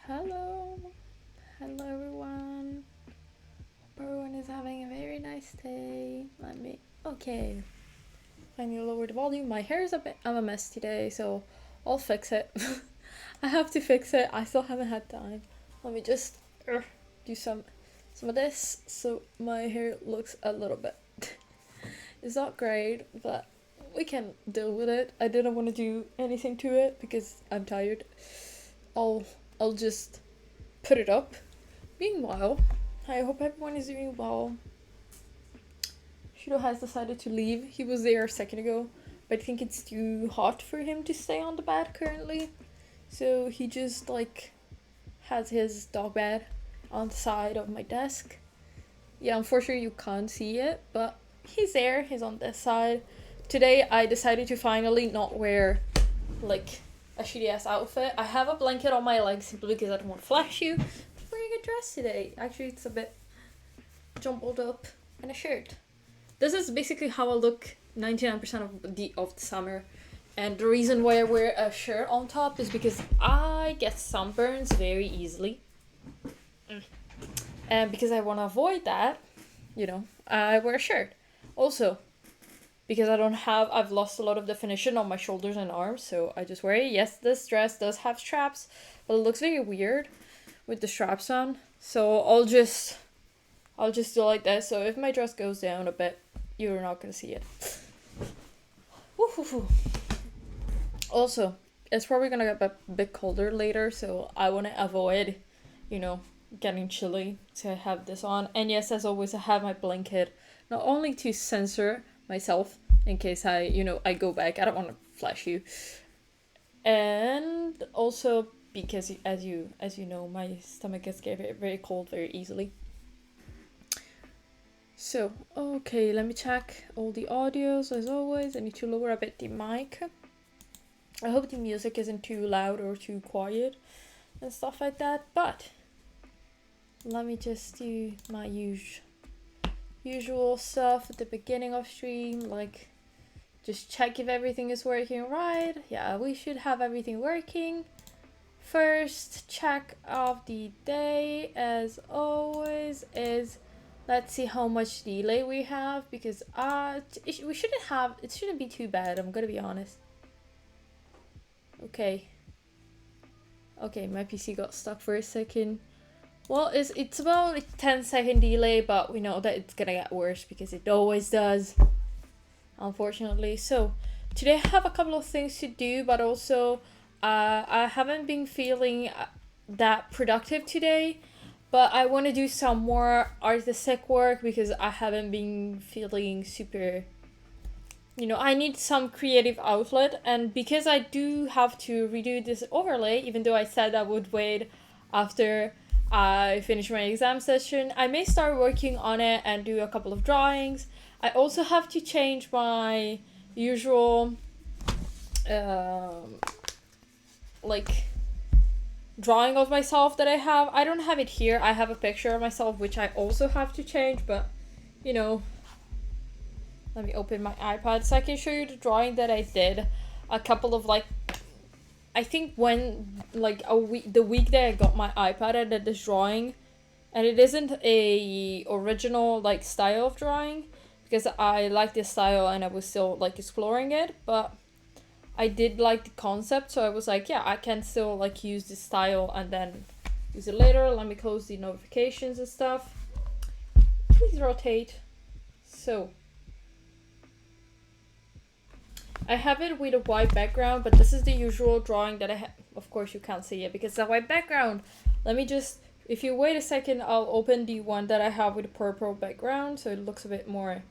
Hello, hello everyone. Hope everyone is having a very nice day. Okay. I need to lower the volume. My hair is I'm a mess today, so I'll fix it. I have to fix it. I still haven't had time. Let me just do some of this so my hair looks a little bit. It's not great, but we can deal with it. I didn't want to do anything to it because I'm tired. I'll just put it up. Meanwhile, I hope everyone is doing well. Shiro has decided to leave. He was there a second ago, but I think it's too hot for him to stay on the bed currently. So he just like has his dog bed on the side of my desk. Yeah, unfortunately you can't see it, but he's there. He's on this side. Today I decided to finally not wear like a shitty ass outfit. I have a blanket on my legs simply because I don't want to flash you. I'm wearing a dress today. Actually, it's a bit jumbled up, and a shirt. This is basically how I look 99% of the summer. And the reason why I wear a shirt on top is because I get sunburns very easily. And because I want to avoid that, I wear a shirt. Also, because I've lost a lot of definition on my shoulders and arms, so I just wear it. Yes, this dress does have straps, but it looks very weird with the straps on. So I'll just do like this. So if my dress goes down a bit, you're not gonna see it. Woo-hoo-hoo. Also, it's probably gonna get a bit colder later, so I want to avoid, getting chilly to have this on. And yes, as always, I have my blanket, not only to censor myself in case I go back. I don't want to flash you. And also because as you know, my stomach gets very, very cold very easily. So, okay, let me check all the audios as always. I need to lower a bit the mic. I hope the music isn't too loud or too quiet and stuff like that, but let me just do my usual stuff at the beginning of stream, like just check if everything is working right. Yeah, we should have everything working. First check of the day, as always, is let's see how much delay we have, because it shouldn't be too bad, I'm gonna be honest. Okay, my PC got stuck for a second. Well, it's about a 10-second delay, but we know that it's gonna get worse because it always does, unfortunately. So today I have a couple of things to do, but also I haven't been feeling that productive today, but I want to do some more artistic work because I haven't been feeling super, I need some creative outlet. And because I do have to redo this overlay, even though I said I would wait after I finish my exam session, I may start working on it and do a couple of drawings. I also have to change my usual drawing of myself that I have. I don't have it here. I have a picture of myself which I also have to change, but let me open my iPad so I can show you the drawing that I did a couple of I think when the week that I got my iPad, I did this drawing, and it isn't a original style of drawing because I like this style and I was still exploring it, but I did like the concept, so I was like, yeah, I can still use this style and then use it later. Let me close the notifications and stuff. Please rotate. So I have it with a white background, but this is the usual drawing that I have. Of course you can't see it because the white background. Let me just, if you wait a second, I'll open the one that I have with a purple background so it looks a bit more,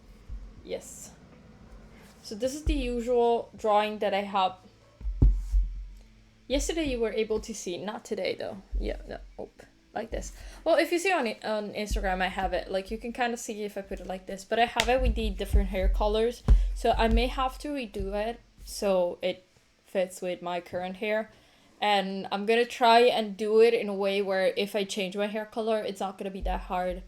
yes. So this is the usual drawing that I have. Yesterday you were able to see, not today though. Yeah, no, like this. Well, if you see on Instagram, I have it. You can kind of see if I put it like this, but I have it with the different hair colors. So I may have to redo it so it fits with my current hair. And I'm gonna try and do it in a way where if I change my hair color, it's not gonna be that hard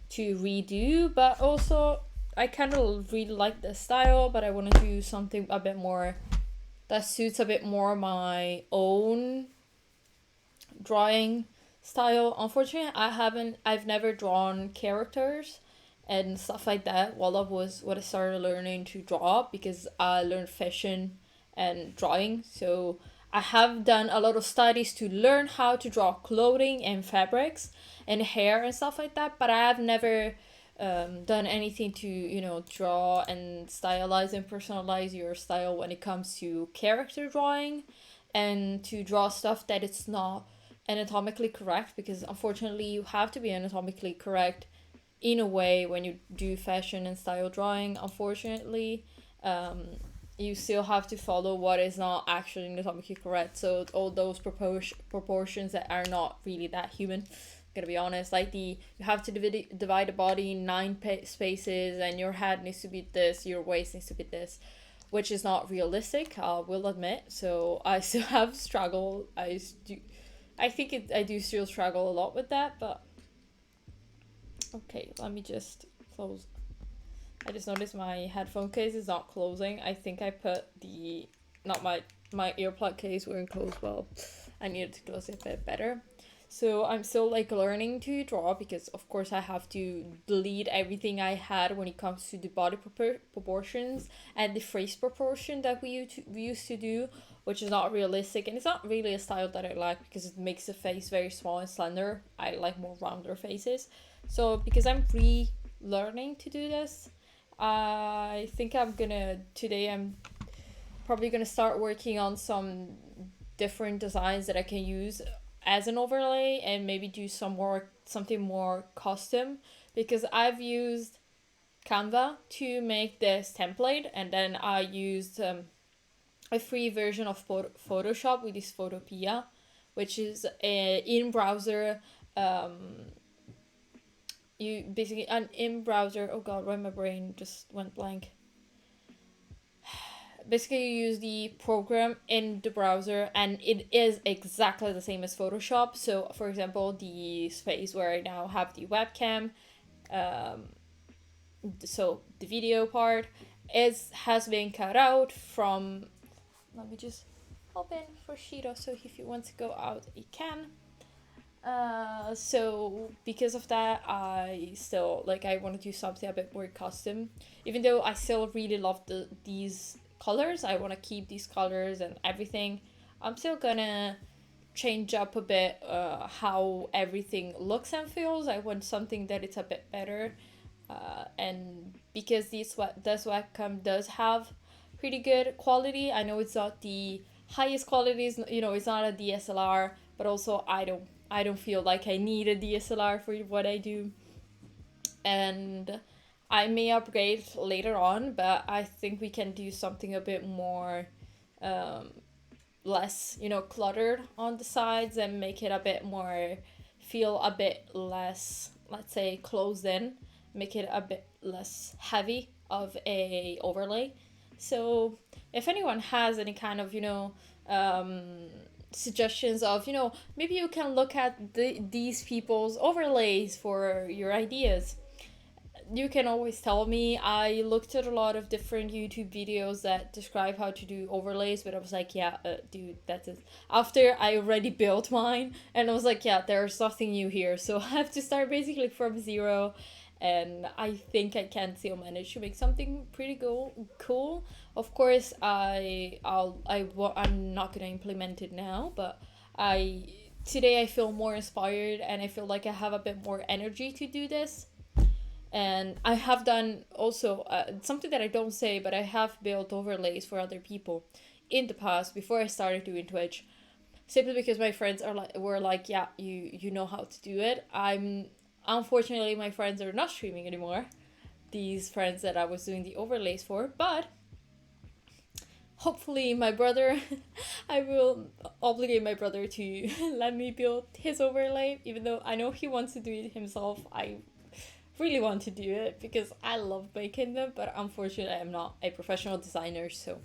to redo. But also, I kind of really like this style, but I want to do something a bit more that suits a bit more my own drawing style. Unfortunately, I've never drawn characters and stuff like that while I started learning to draw, because I learned fashion and drawing. So I have done a lot of studies to learn how to draw clothing and fabrics and hair and stuff like that, but I have never done anything to draw and stylize and personalize your style when it comes to character drawing and to draw stuff that it's not anatomically correct, because unfortunately you have to be anatomically correct in a way when you do fashion and style drawing. Unfortunately, you still have to follow what is not actually anatomically correct. So all those proportions that are not really that human. Gonna be honest, like you have to divide the body in nine spaces, and your head needs to be this, your waist needs to be this, which is not realistic. I will admit. So I still have struggle. I think I do still struggle a lot with that, but okay, let me just close. I just noticed my headphone case is not closing. I think I put not my earplug case weren't closed well. I needed to close it a bit better. So I'm still like learning to draw, because of course I have to delete everything I had when it comes to the body proportions and the face proportion that we used to do, which is not realistic, and it's not really a style that I like because it makes the face very small and slender. I like more rounder faces. So because I'm relearning to do this, I think I'm probably gonna start working on some different designs that I can use as an overlay, and maybe do something more custom, because I've used Canva to make this template, and then I used a free version of Photoshop, with this Photopea, which is a in browser you basically an in browser, oh god, why my brain just went blank. Basically you use the program in the browser, and it is exactly the same as Photoshop. So for example, the space where I now have the webcam, so the video part has been cut out from, let me just open for Shiro, so if you want to go out you can. So because of that, I still I want to do something a bit more custom. Even though I still really love these colors, I want to keep these colors and everything. I'm still gonna change up a bit how everything looks and feels. I want something that it's a bit better, and because this webcam does have pretty good quality. I know it's not the highest qualities, it's not a DSLR, but also I don't feel like I need a DSLR for what I do. And I may upgrade later on, but I think we can do something a bit more less, cluttered on the sides, and make it a bit more, feel a bit less, let's say, closed in, make it a bit less heavy of a overlay. So if anyone has any kind of, suggestions of, maybe you can look at these people's overlays for your ideas, you can always tell me. I looked at a lot of different YouTube videos that describe how to do overlays, but I was like, yeah, dude, that's it. After I already built mine, and I was like, yeah, there's nothing new here, so I have to start basically from zero. And I think I can still manage to make something pretty cool. Of course, I'm not gonna implement it now, but today I feel more inspired, and I feel like I have a bit more energy to do this. And I have done also something that I don't say, but I have built overlays for other people in the past before I started doing Twitch, simply because my friends were like, yeah, you know how to do it. Unfortunately, my friends are not streaming anymore, these friends that I was doing the overlays for, but hopefully my brother, I will obligate my brother to let me build his overlay, even though I know he wants to do it himself. I really want to do it because I love making them, but unfortunately I'm not a professional designer, so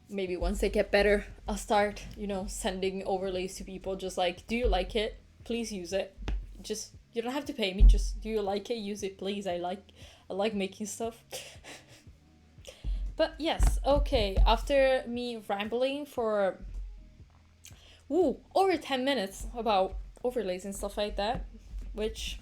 maybe once I get better, I'll start, sending overlays to people, just like, do you like it? Please use it. Just, you don't have to pay me, just, do you like it? Use it, please. I like making stuff. But yes, okay, after me rambling for over 10 minutes about overlays and stuff like that, which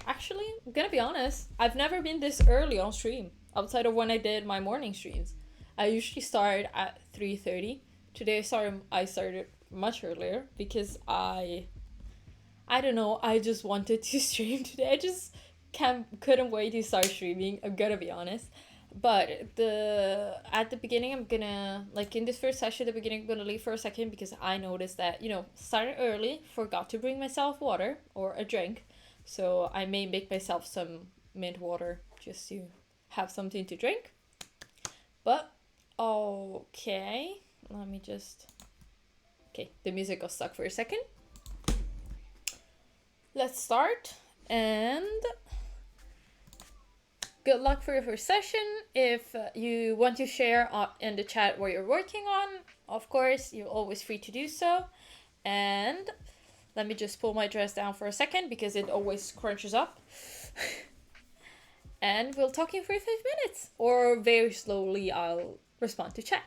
actually, I'm gonna be honest, I've never been this early on stream outside of when I did my morning streams. I usually start at 3:30. Today I started much earlier because I don't know, I just wanted to stream today. I just couldn't wait to start streaming, I'm gonna be honest. But at the beginning, I'm gonna, like, in this first session, at the beginning, I'm gonna leave for a second because I noticed that, started early, forgot to bring myself water or a drink. So I may make myself some mint water just to have something to drink. But okay, let me just. Okay, the music got stuck for a second. Let's start, and good luck for your first session. If you want to share in the chat what you're working on, of course, you're always free to do so. And let me just pull my dress down for a second because it always crunches up. And we'll talk in 45 minutes, or very slowly I'll respond to chat.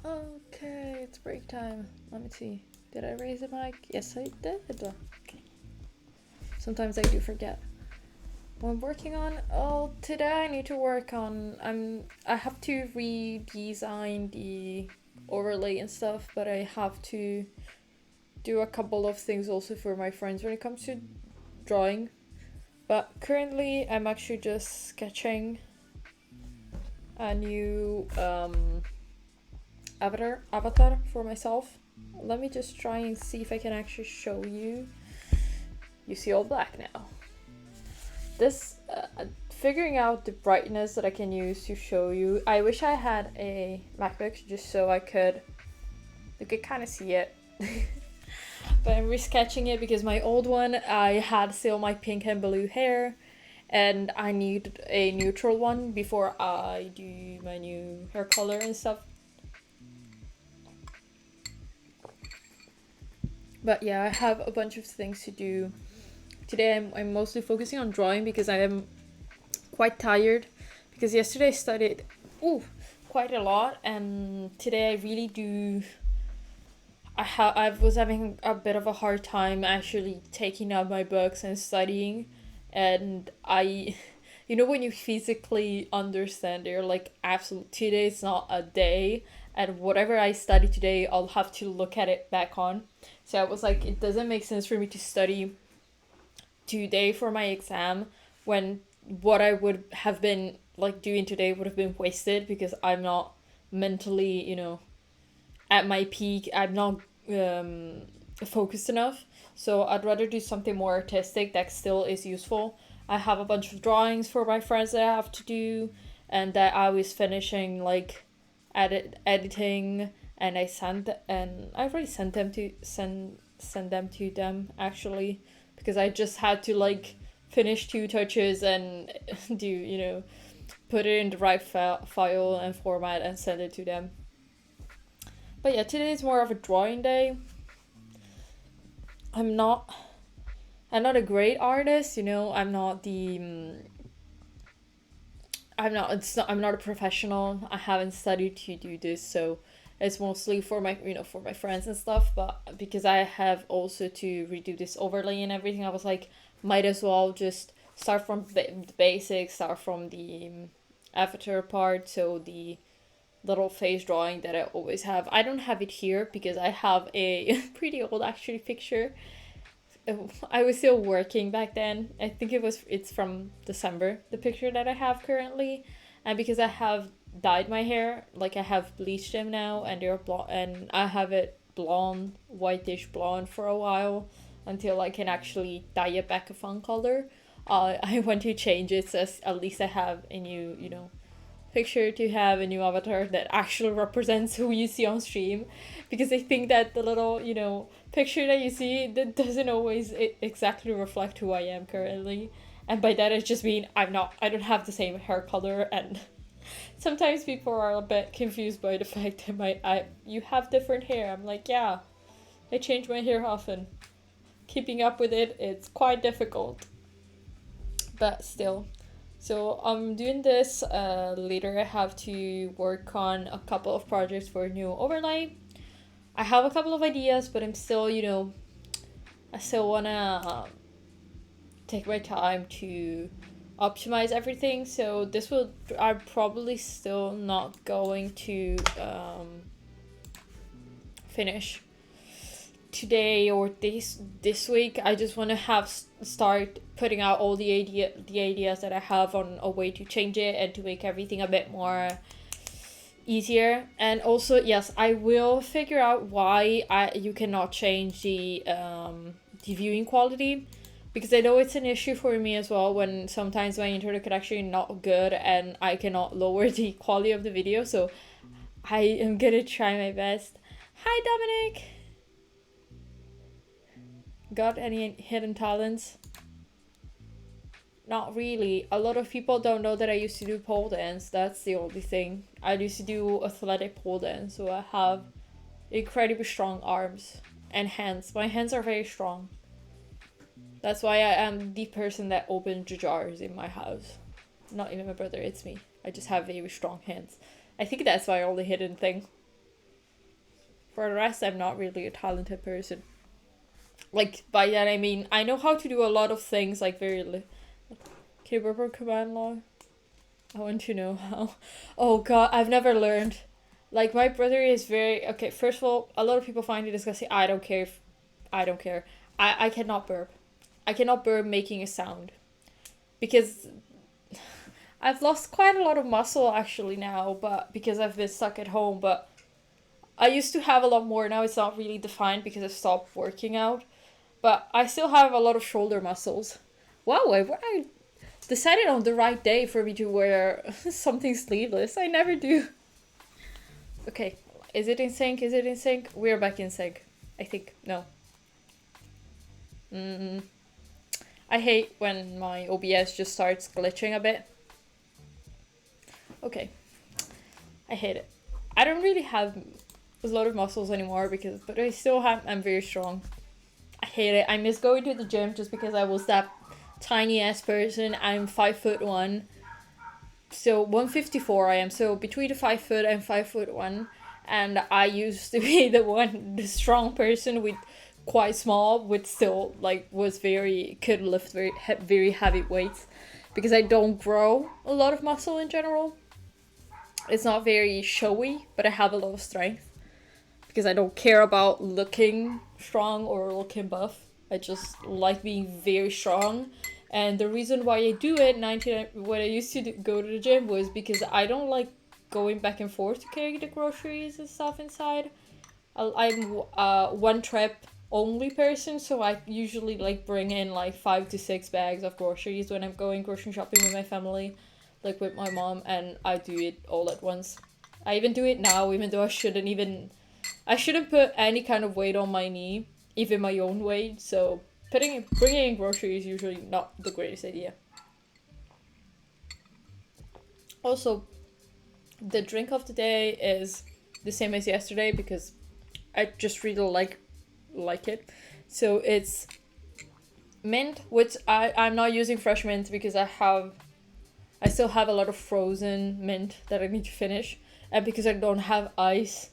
Okay, it's break time. Let me see. Did I raise the mic? Yes, I did. Okay. Sometimes I do forget. What I'm working on? Oh, today I need to work on. I have to redesign the overlay and stuff, but I have to do a couple of things also for my friends when it comes to drawing. But currently, I'm actually just sketching a new avatar for myself. Let me just try and see if I can actually show you. You see all black now. This figuring out the brightness that I can use to show you. I wish I had a MacBook just so you could kind of see it. But I'm resketching it because my old one, I had still my pink and blue hair, and I need a neutral one before I do my new hair color and stuff. But yeah, I have a bunch of things to do. Today I'm mostly focusing on drawing because I am quite tired, because yesterday I studied quite a lot, and today I really do. I was having a bit of a hard time actually taking out my books and studying, and when you physically understand, you're like, absolutely, today is not a day, and whatever I study today, I'll have to look at it back on. So I was like, it doesn't make sense for me to study today for my exam when what I would have been like doing today would have been wasted, because I'm not mentally, at my peak. I'm not focused enough. So I'd rather do something more artistic that still is useful. I have a bunch of drawings for my friends that I have to do, and that I was finishing like editing, and I've already sent them to them actually, because I just had to like finish 2 touches and do put it in the right file and format and send it to them. But yeah, today is more of a drawing day. I'm not a great artist, I'm not a professional. I haven't studied to do this, so it's mostly for my friends and stuff. But because I have also to redo this overlay and everything, I was like, might as well just start from the basics, start from the avatar part. So the little face drawing that I always have. I don't have it here because I have a pretty old actually picture. I was still working back then. I think it's from December, the picture that I have currently. And because I have dyed my hair, like I have bleached them now, and they're blonde, and I have it blonde, whitish blonde for a while until I can actually dye it back a fun color. I want to change it so at least I have a new, picture, to have a new avatar that actually represents who you see on stream, because I think that the little picture that you see, that doesn't always exactly reflect who I am currently. And by that, it's just mean I don't have the same hair color, and sometimes people are a bit confused by the fact that you have different hair. I'm like, yeah, I change my hair often. Keeping up with it's quite difficult, but still. So I'm doing this. Later I have to work on a couple of projects for a new overlay. I have a couple of ideas, but I'm still, I still wanna take my time to optimize everything. So I'm probably still not going to finish today or this week. I just want to start putting out all the ideas that I have on a way to change it and to make everything a bit more easier. And also, yes, I will figure out why you cannot change the viewing quality, because I know it's an issue for me as well when sometimes my internet connection is not good and I cannot lower the quality of the video. So I am gonna try my best. Hi, Dominic. Got any hidden talents? Not really. A lot of people don't know that I used to do pole dance. That's the only thing. I used to do athletic pole dance, so I have incredibly strong arms and hands. My hands are very strong. That's why I am the person that opened the jars in my house. Not even my brother, it's me. I just have very strong hands. I think that's my only hidden thing. For the rest, I'm not really a talented person. Like, by that I mean, I know how to do a lot of things, like very can you remember command line? I want to know how. Oh god, I've never learned. Like, my brother is very... Okay, first of all, a lot of people find it disgusting. I don't care. I don't care. I cannot burp. I cannot burp making a sound. Because I've lost quite a lot of muscle actually now, but because I've been stuck at home, but I used to have a lot more. Now it's not really defined because I've stopped working out. But I still have a lot of shoulder muscles. Wow, I decided on the right day for me to wear something sleeveless. I never do. Okay, is it in sync? Is it in sync? We're back in sync. I think. No. I hate when my OBS just starts glitching a bit. Okay. I hate it. I don't really have a lot of muscles anymore but I still have, I'm very strong. I hate it. I miss going to the gym just because I was that tiny ass person. I'm 5'1". So 154 I am. So between the 5 foot and 5'1", and I used to be the strong person with quite small, with still like could lift very heavy weights, because I don't grow a lot of muscle in general. It's not very showy, but I have a lot of strength. Because I don't care about looking strong or looking buff. I just like being very strong. And the reason why I do it, when I used to go to the gym, was because I don't like going back and forth to carry the groceries and stuff inside. I'm a one trip only person, so I usually like bring in like 5 to 6 bags of groceries when I'm going grocery shopping with my family, like with my mom, and I do it all at once. I even do it now, even though I shouldn't put any kind of weight on my knee, even my own weight, so bringing in groceries is usually not the greatest idea. Also, the drink of the day is the same as yesterday because I just really like it. So it's mint, which I'm not using fresh mint because I still have a lot of frozen mint that I need to finish, and because I don't have ice,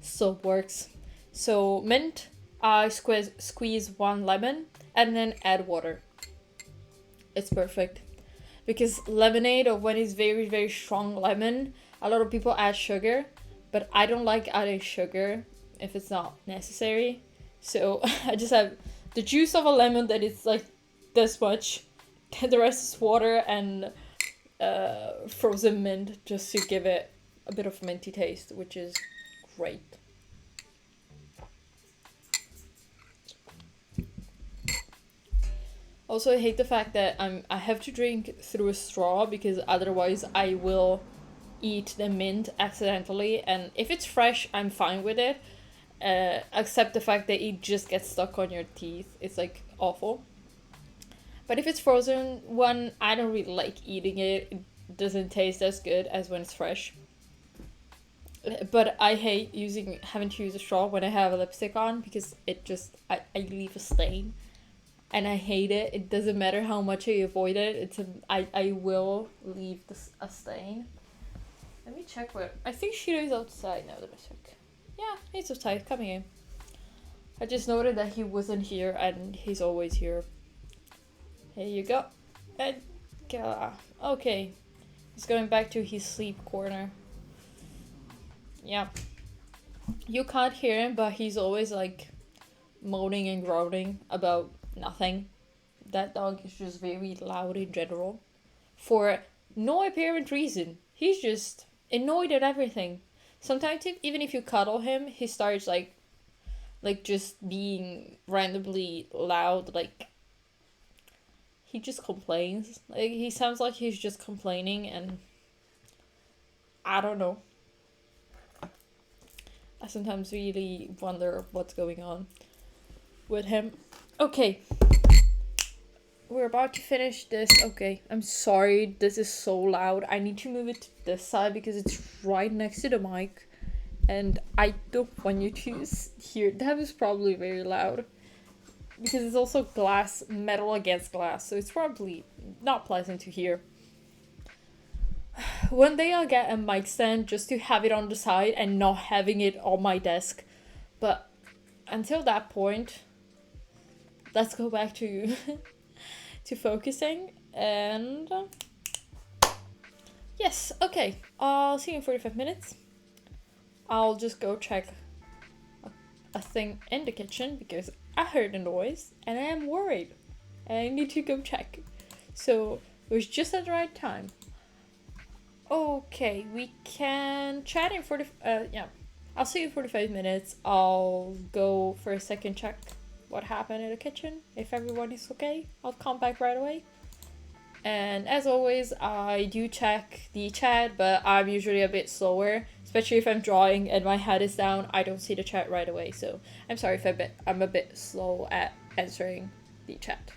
still works. So mint, I squeeze 1 lemon and then add water. It's perfect. Because lemonade, or when it's very, very strong lemon, a lot of people add sugar, but I don't like adding sugar if it's not necessary. So I just have the juice of a lemon that is like this much. The rest is water and frozen mint, just to give it a bit of minty taste, which is great. Also, I hate the fact that I have to drink through a straw, because otherwise I will eat the mint accidentally, and if it's fresh, I'm fine with it. Except the fact that it just gets stuck on your teeth. It's like awful. But if it's frozen one, I don't really like eating it. It doesn't taste as good as when it's fresh. But I hate having to use a straw when I have a lipstick on, because I leave a stain. And I hate it. It doesn't matter how much I avoid it. I will leave a stain. Let me check where... I think Shiro is outside now that I check. Yeah, he's outside, coming in. I just noted that he wasn't here, and he's always here. Here you go. Okay. He's going back to his sleep corner. Yeah. You can't hear him, but he's always like moaning and groaning about nothing. That dog is just very loud in general. For no apparent reason. He's just annoyed at everything. Sometimes even if you cuddle him, he starts like just being randomly loud, like he just complains. Like he sounds like he's just complaining, and I don't know. I sometimes really wonder what's going on with him. Okay. we're about to finish this. Okay, I'm sorry, this is so loud. I need to move it to this side because it's right next to the mic. And I don't want you to hear. That is probably very loud. Because it's also glass, metal against glass. So it's probably not pleasant to hear. One day I'll get a mic stand just to have it on the side and not having it on my desk. But until that point, let's go back to to focusing. And yes, okay. I'll see you in 45 minutes. I'll just go check a thing in the kitchen because I heard a noise and I am worried. And I need to go check. So it was just at the right time. Okay, we can chat in 40. Yeah, I'll see you in 45 minutes. I'll go for a second check what happened in the kitchen. If everybody's okay, I'll come back right away. And as always, I do check the chat, but I'm usually a bit slower, especially if I'm drawing and my head is down. I don't see the chat right away, so I'm sorry if I'm a bit slow at answering the chat.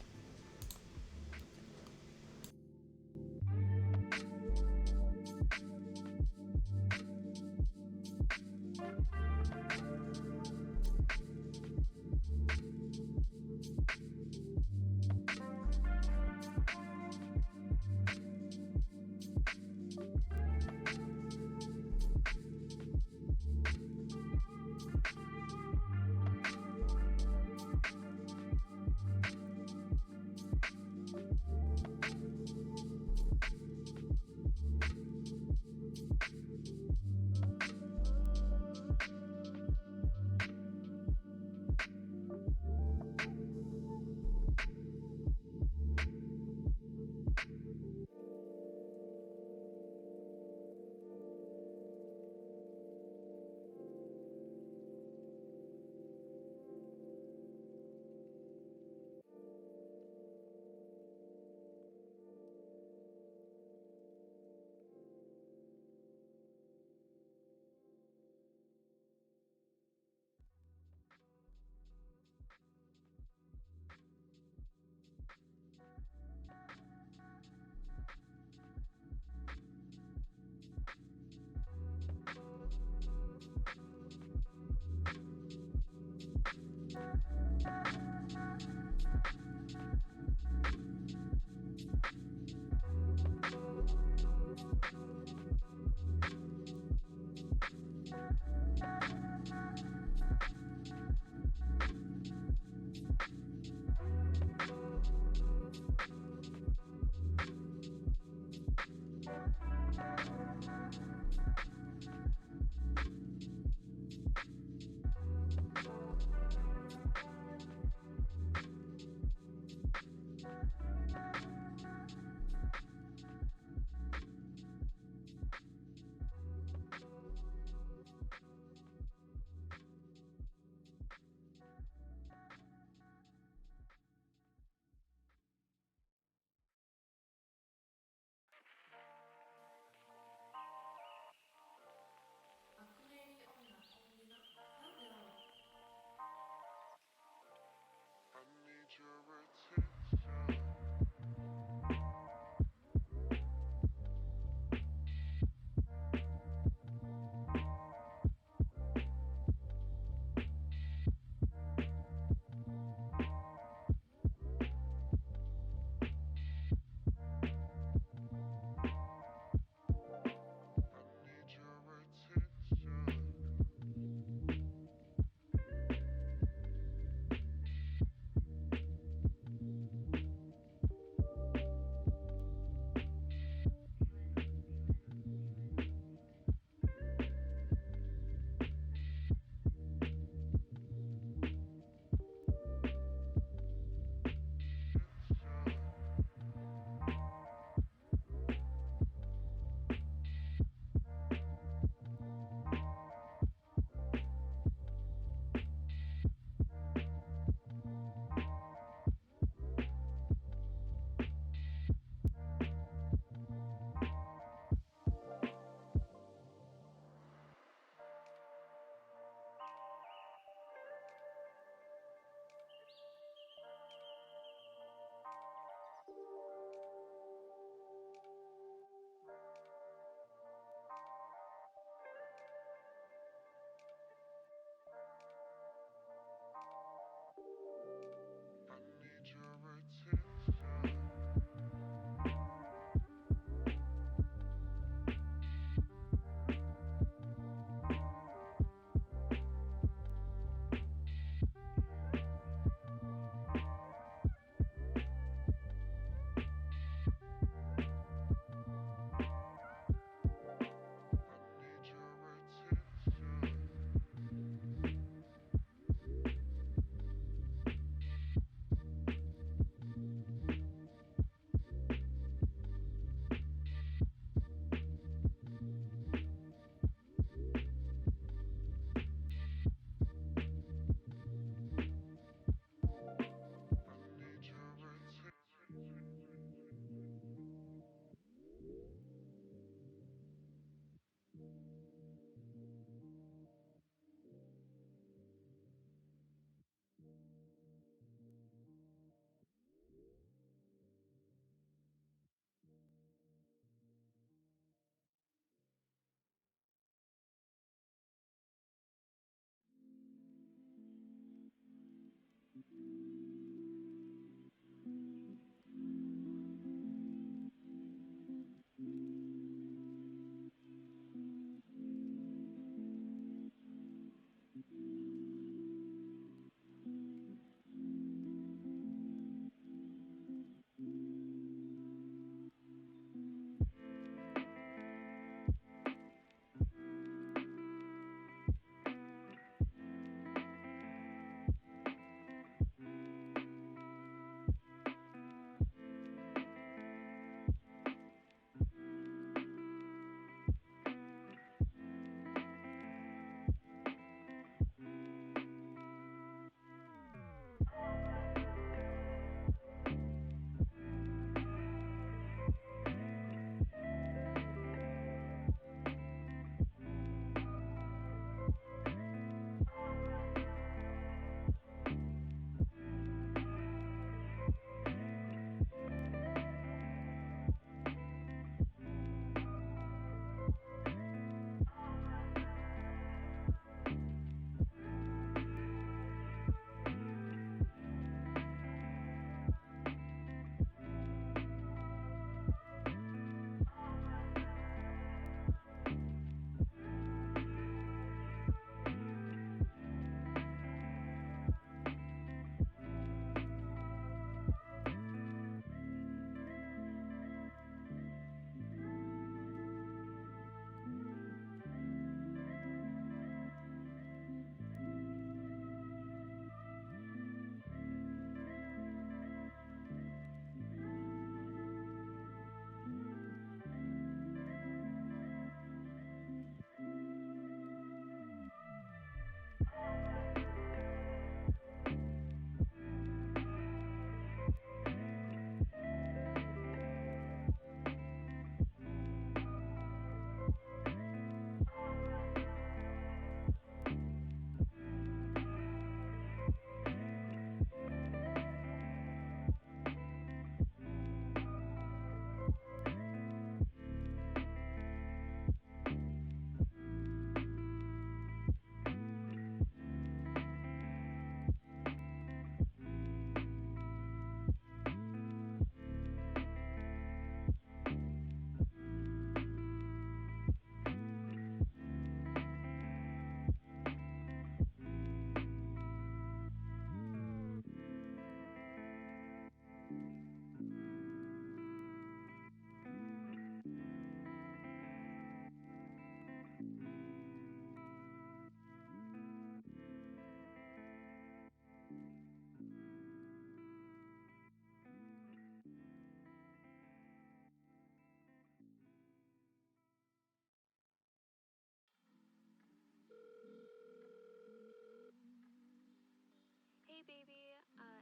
Hey baby,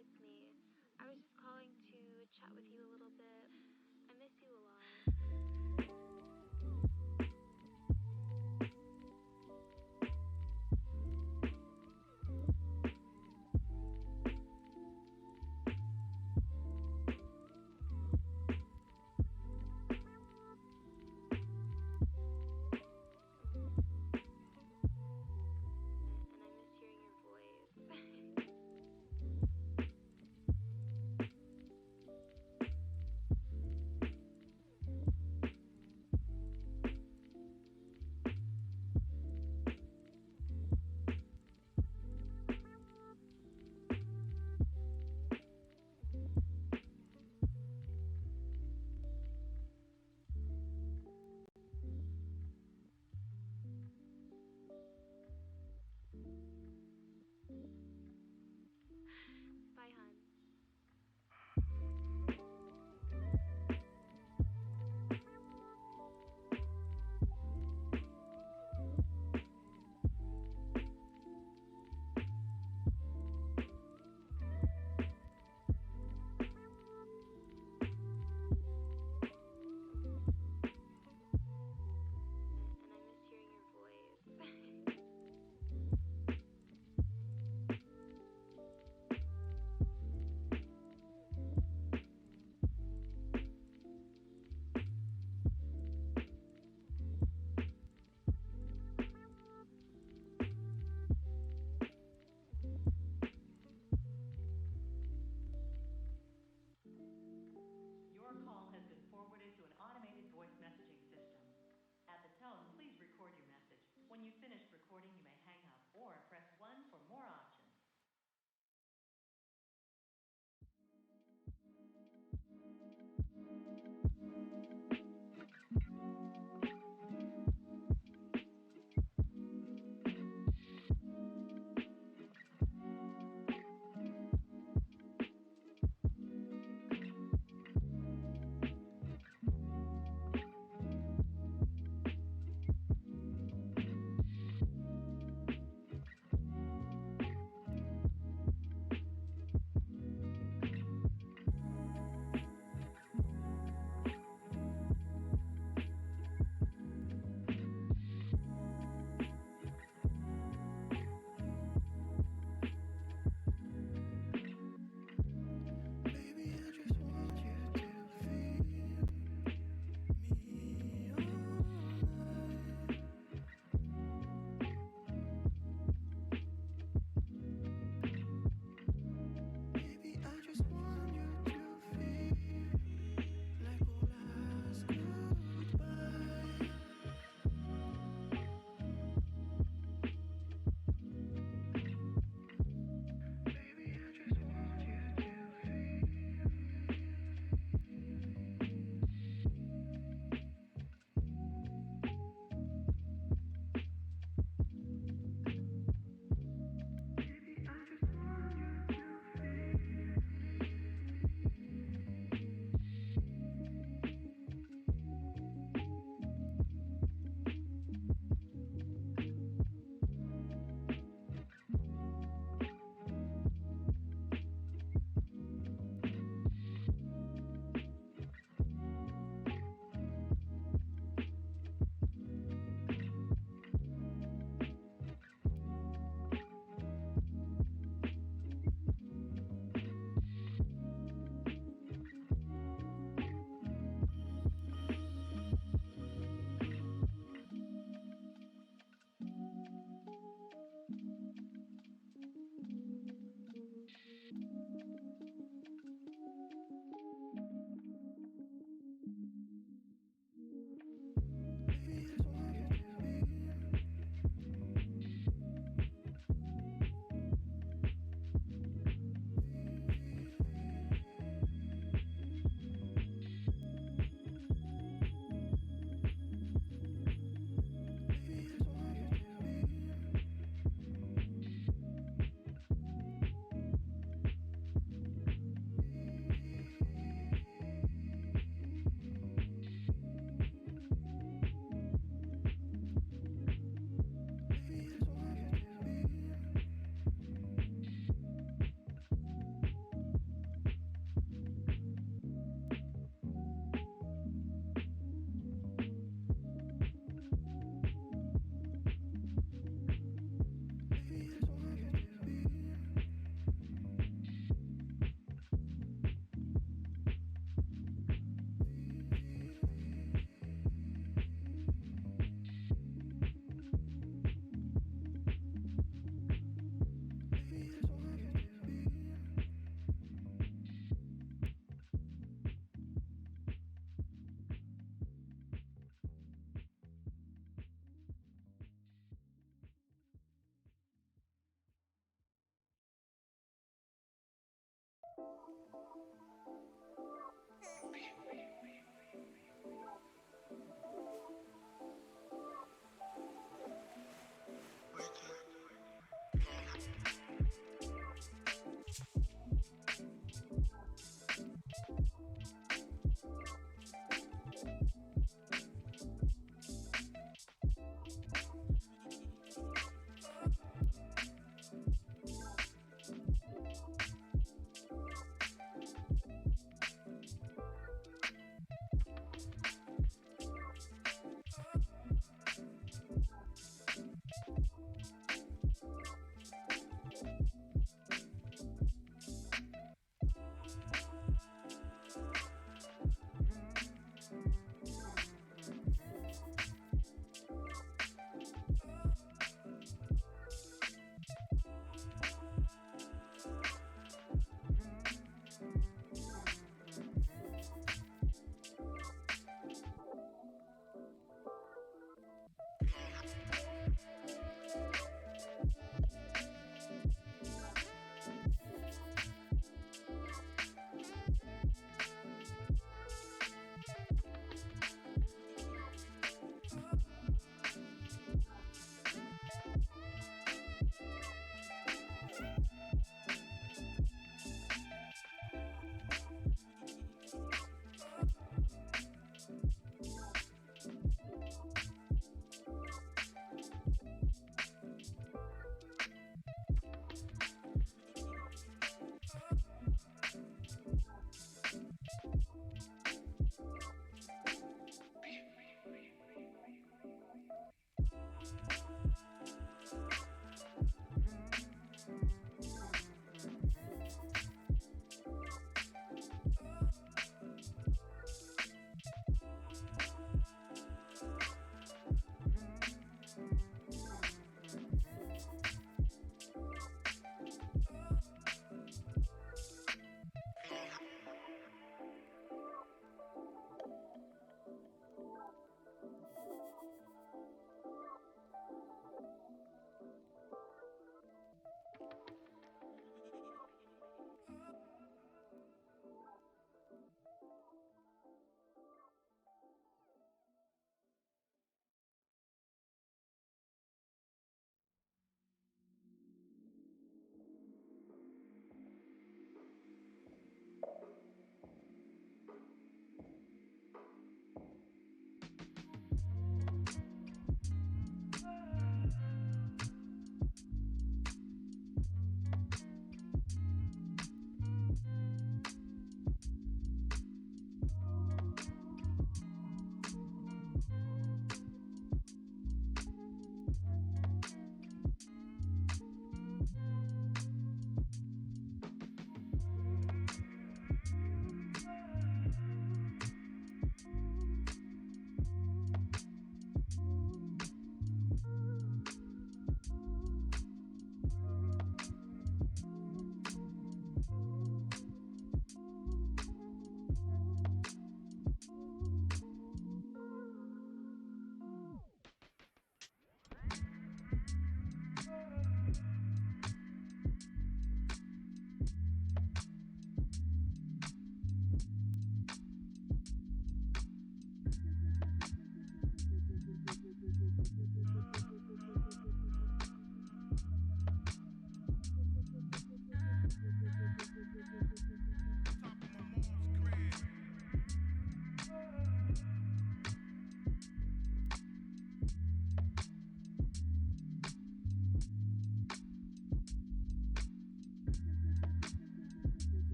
it's me. I was just calling to chat with you a little bit. I miss you a lot. And I miss hearing your voice.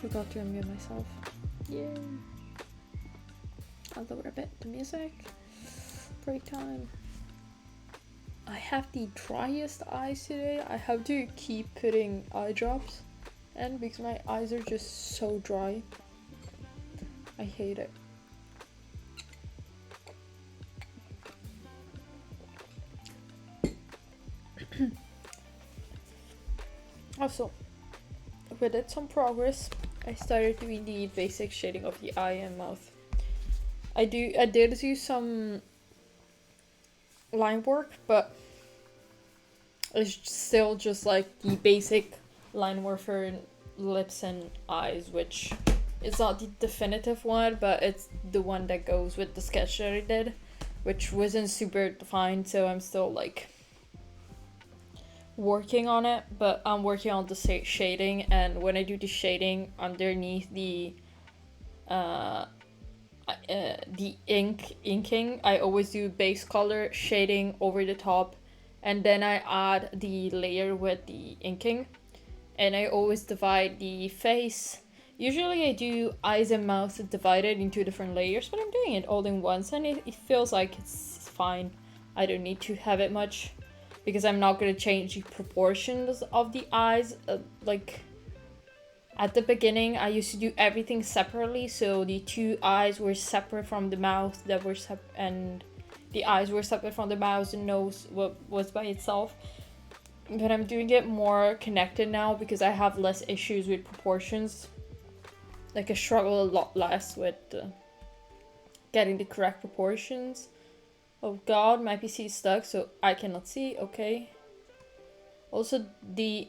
Forgot to unmute myself. Yay. I'll lower a bit the music. Break time. I have the driest eyes today. I have to keep putting eye drops in because my eyes are just so dry. I hate it. Also, we did some progress. I started doing the basic shading of the eye and mouth. I did do some line work, but it's still just like the basic line work for lips and eyes, which is not the definitive one, but it's the one that goes with the sketch that I did, which wasn't super defined, so I'm still like working on it, but I'm working on the shading, and when I do the shading underneath the inking, I always do base color shading over the top, and then I add the layer with the inking, and I always divide the face. Usually I do eyes and mouth divided into different layers, but I'm doing it all in once, and it feels like it's fine. I don't need to have it much, because I'm not going to change the proportions of the eyes. Like, at the beginning, I used to do everything separately, so the two eyes were separate from the mouth, and the eyes were separate from the mouth, and nose was by itself. But I'm doing it more connected now because I have less issues with proportions. Like, I struggle a lot less with getting the correct proportions. Oh god, my PC is stuck, so I cannot see. Okay. Also, the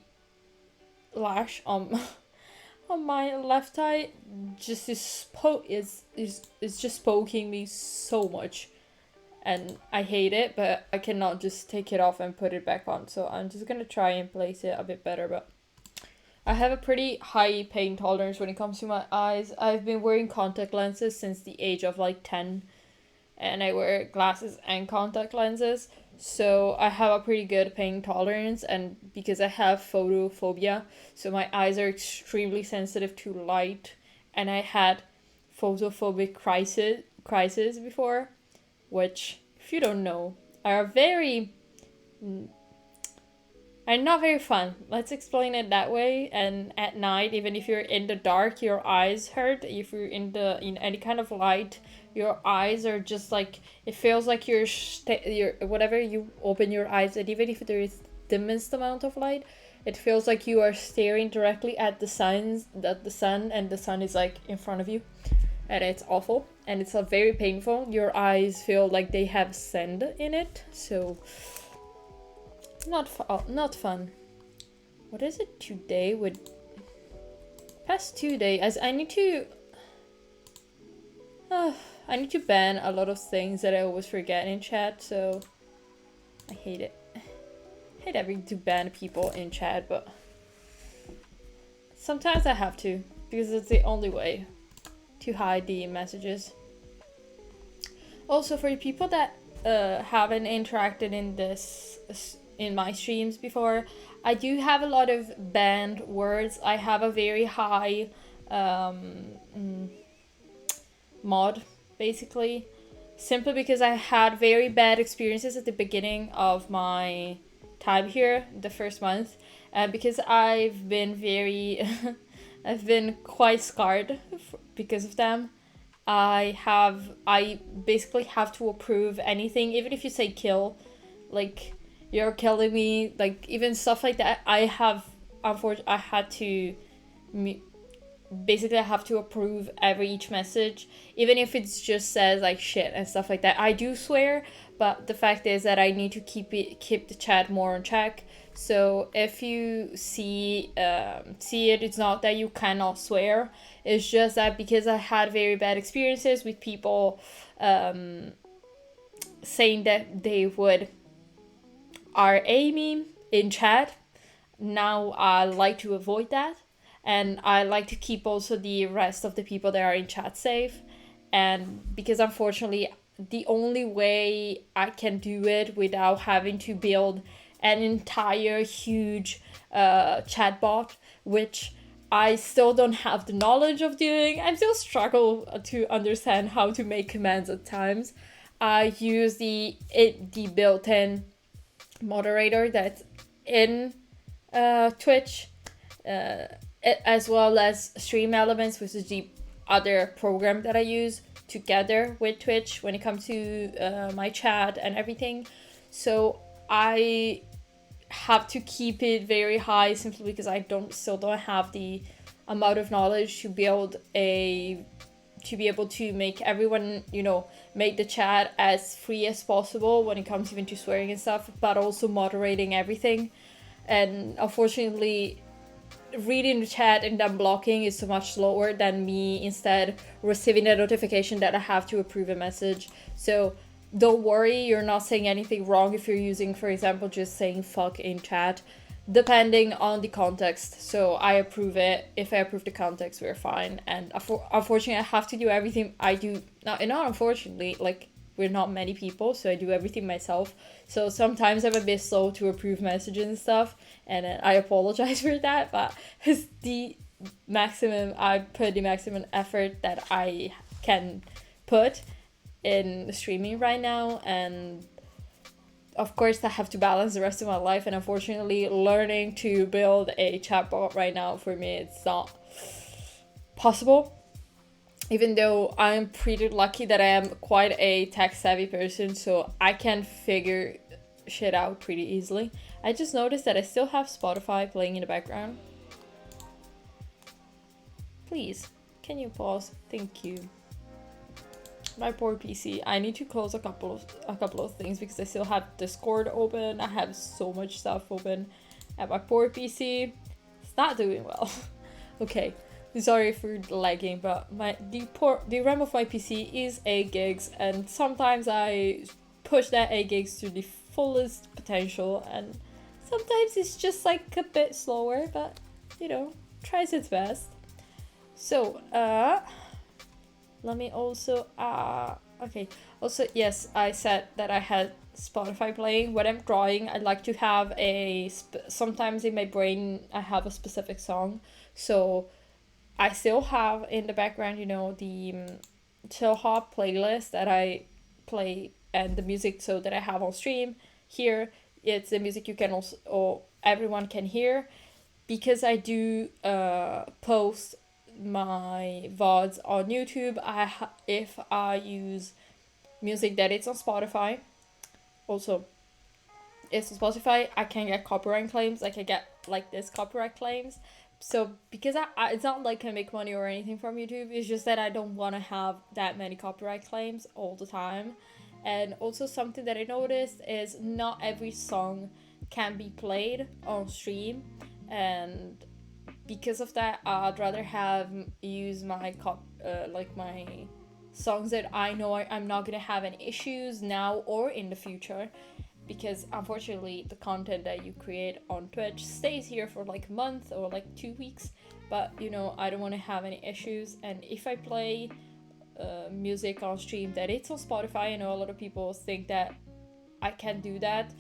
lash on my left eye just is just poking me so much, and I hate it, but I cannot just take it off and put it back on. So I'm just gonna try and place it a bit better. But I have a pretty high pain tolerance when it comes to my eyes. I've been wearing contact lenses since the age of like 10. And I wear glasses and contact lenses, so I have a pretty good pain tolerance, and because I have photophobia, so my eyes are extremely sensitive to light, and I had photophobic crisis before, which, if you don't know, are not very fun. Let's explain it that way. And at night, even if you're in the dark, your eyes hurt. If you're in any kind of light, your eyes are just like, it feels like you're whatever you open your eyes, and even if there is the dimmest amount of light, it feels like you are staring directly at the sun, and the sun is like in front of you, and it's awful, and it's very painful. Your eyes feel like they have sand in it, so not fun. What is it today with past 2 days? As I need to ban a lot of things that I always forget in chat, so I hate it. I hate having to ban people in chat, but sometimes I have to, because it's the only way to hide the messages. Also, for people that haven't interacted in my streams before, I do have a lot of banned words. I have a very high mod, basically, simply because I had very bad experiences at the beginning of my time here, the first month, because I've been very I've been quite scarred because of them. I basically have to approve anything, even if you say kill, like, you're killing me, like, even stuff like that. I had to basically I have to approve each message, even if it's just says like shit and stuff like that. I do swear, but the fact is that I need to keep the chat more on check. So if you see it, it's not that you cannot swear. It's just that because I had very bad experiences with people saying that they would RA me in chat. Now I like to avoid that, and I like to keep also the rest of the people that are in chat safe. And because unfortunately the only way I can do it without having to build an entire huge chat bot, which I still don't have the knowledge of doing. I still struggle to understand how to make commands at times. I use the built-in moderator that's in Twitch, uh, as well as Stream Elements, which is the other program that I use together with Twitch when it comes to my chat and everything. So I have to keep it very high simply because I still don't have the amount of knowledge to build to be able to make everyone, make the chat as free as possible when it comes even to swearing and stuff, but also moderating everything. And unfortunately, reading the chat and then blocking is so much slower than me instead receiving a notification that I have to approve a message. So don't worry, you're not saying anything wrong if you're using, for example, just saying fuck in chat, depending on the context. So I approve it. If I approve the context, we're fine. And unfortunately, I have to do everything I do. Not unfortunately, like, we're not many people, so I do everything myself. So sometimes I'm a bit slow to approve messages and stuff, and I apologize for that, but it's I put the maximum effort that I can put in streaming right now, and of course I have to balance the rest of my life, and unfortunately learning to build a chatbot right now for me, it's not possible. Even though I'm pretty lucky that I am quite a tech savvy person, so I can figure shit out pretty easily. I just noticed that I still have Spotify playing in the background. Please, can you pause? Thank you. My poor PC. I need to close a couple of things because I still have Discord open. I have so much stuff open, and my poor PC, it's not doing well. Okay, sorry for lagging, but the RAM of my PC is 8 gigs, and sometimes I push that 8 gigs to the fullest potential, and sometimes it's just like a bit slower, but tries its best. So let me also okay, also yes, I said that I had Spotify playing. When I'm drawing, I like to have sometimes in my brain I have a specific song, so I still have in the background, the chill hop playlist that I play, and the music so that I have on stream here. It's the music you can also, or everyone can hear, because I do post my VODs on YouTube. If I use music that it's on Spotify, also it's on Spotify, I can get copyright claims. I can get like this copyright claims. So because it's not like I make money or anything from YouTube, it's just that I don't want to have that many copyright claims all the time. And also something that I noticed is not every song can be played on stream, and because of that, I'd rather use my my songs that I know I'm not gonna have any issues now or in the future, because unfortunately the content that you create on Twitch stays here for like a month or like 2 weeks, but I don't want to have any issues. And if I play music on stream that it's on Spotify, I know a lot of people think that I can do that.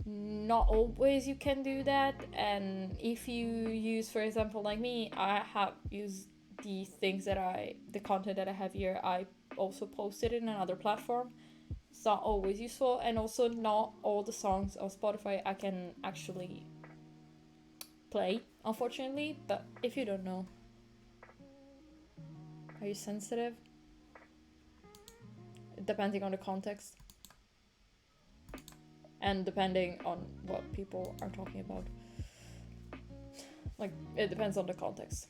Not always you can do that, and if you use, for example, like me, I have used the content that I have here, I also posted it in another platform. It's not always useful, and also not all the songs on Spotify I can actually play, unfortunately. But if you don't know, are you sensitive? Depending on the context and depending on what people are talking about. Like, it depends on the context.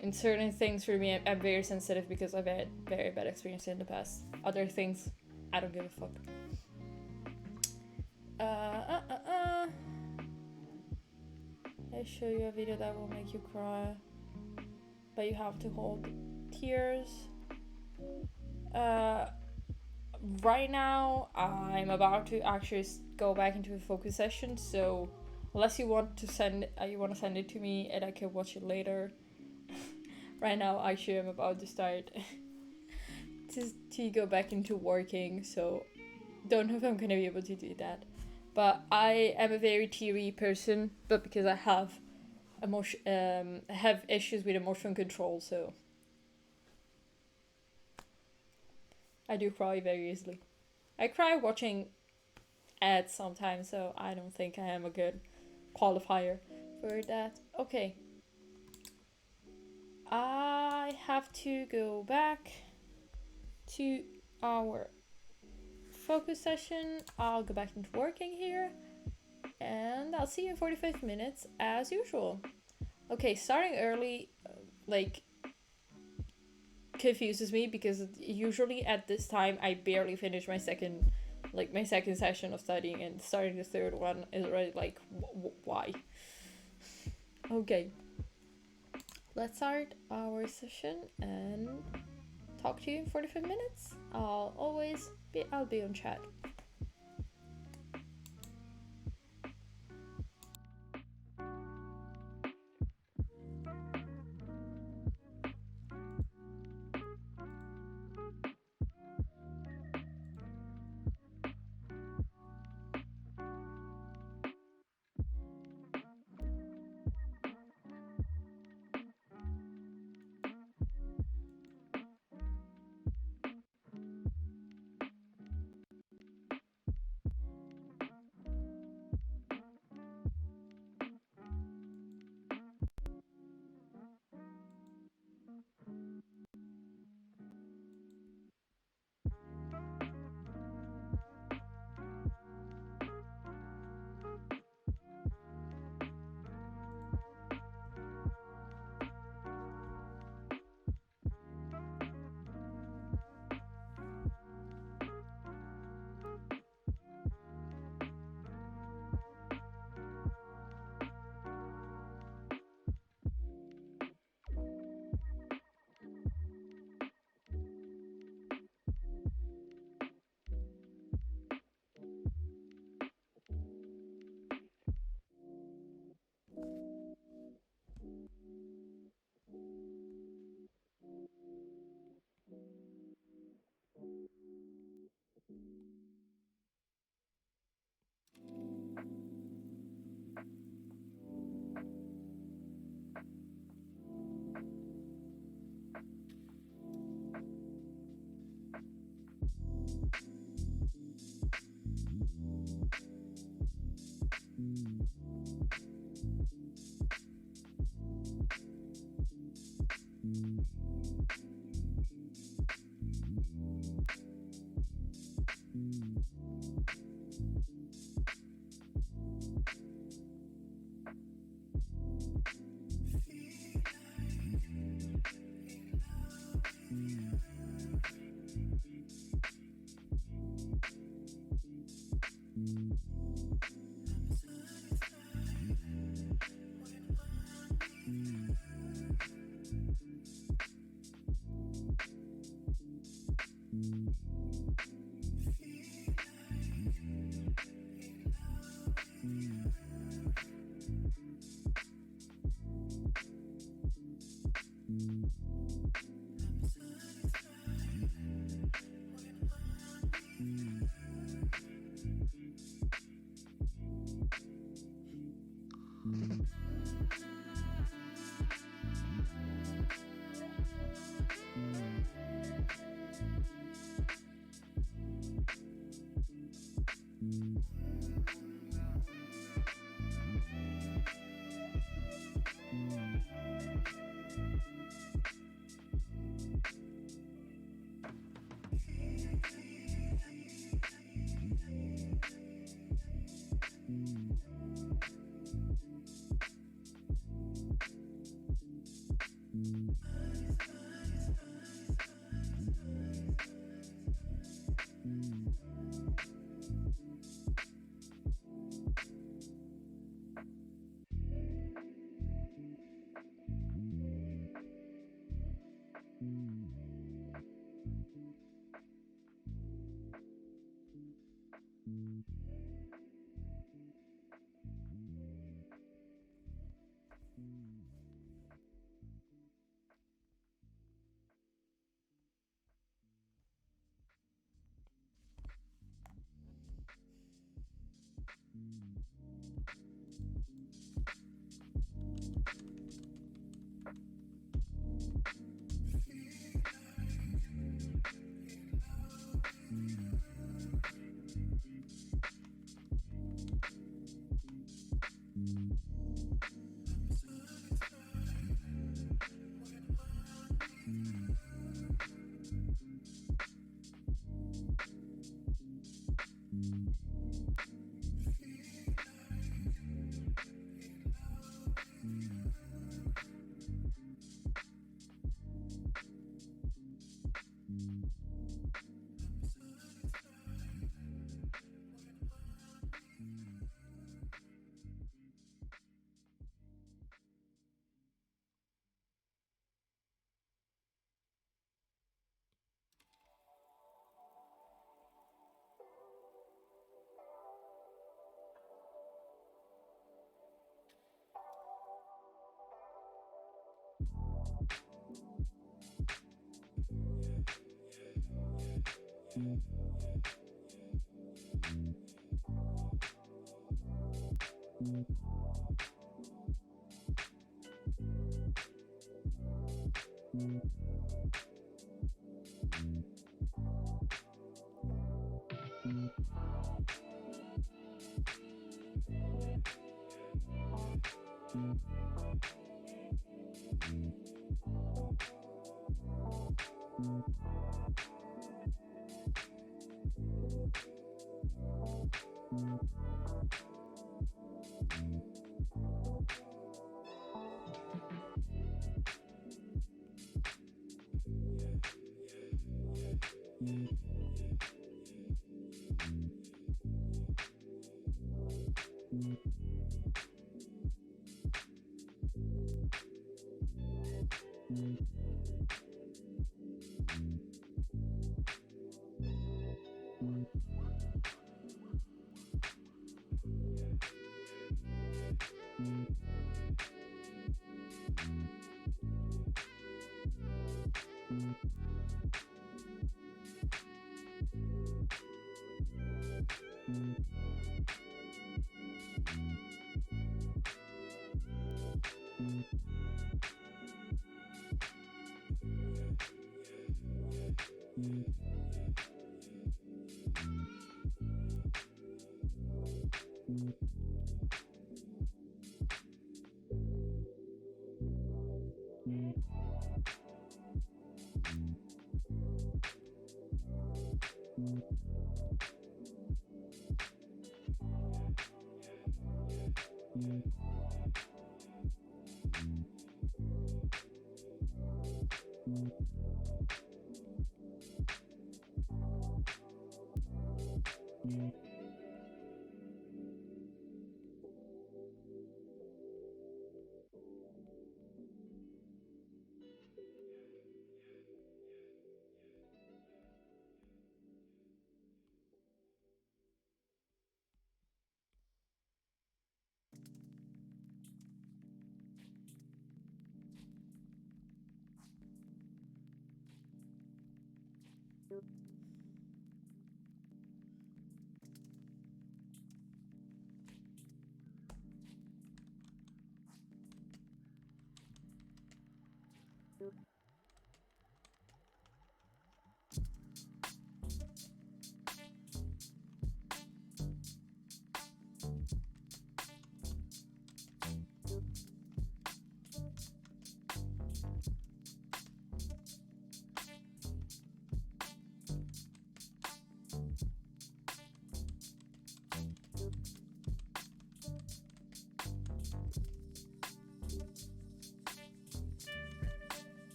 In certain things, for me, I'm very sensitive because I've had very bad experience in the past. Other things, I don't give a fuck. I show you a video that will make you cry, but you have to hold tears. Right now, I'm about to actually go back into a focus session, so unless you want to send it to me and I can watch it later. Right now, actually, I'm about to start to go back into working, so don't know if I'm gonna be able to do that. But I am a very teary person, but because I have have issues with emotion control, so I do cry very easily. I cry watching ads sometimes, so I don't think I am a good qualifier for that. Okay. I have to go back to our focus session. I'll go back into working here, and I'll see you in 45 minutes as usual. Okay, starting early, like, confuses me because usually at this time I barely finish my second session of studying, and starting the third one is already like, why? Okay, let's start our session and talk to you in 45 minutes. I'll be on chat.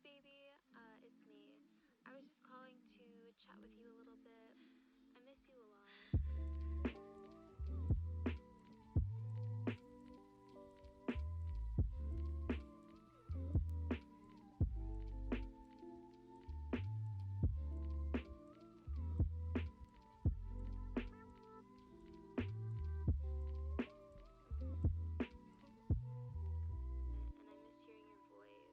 baby. It's me. I was just calling to chat with you a little bit. I miss you a lot. And I miss hearing your voice.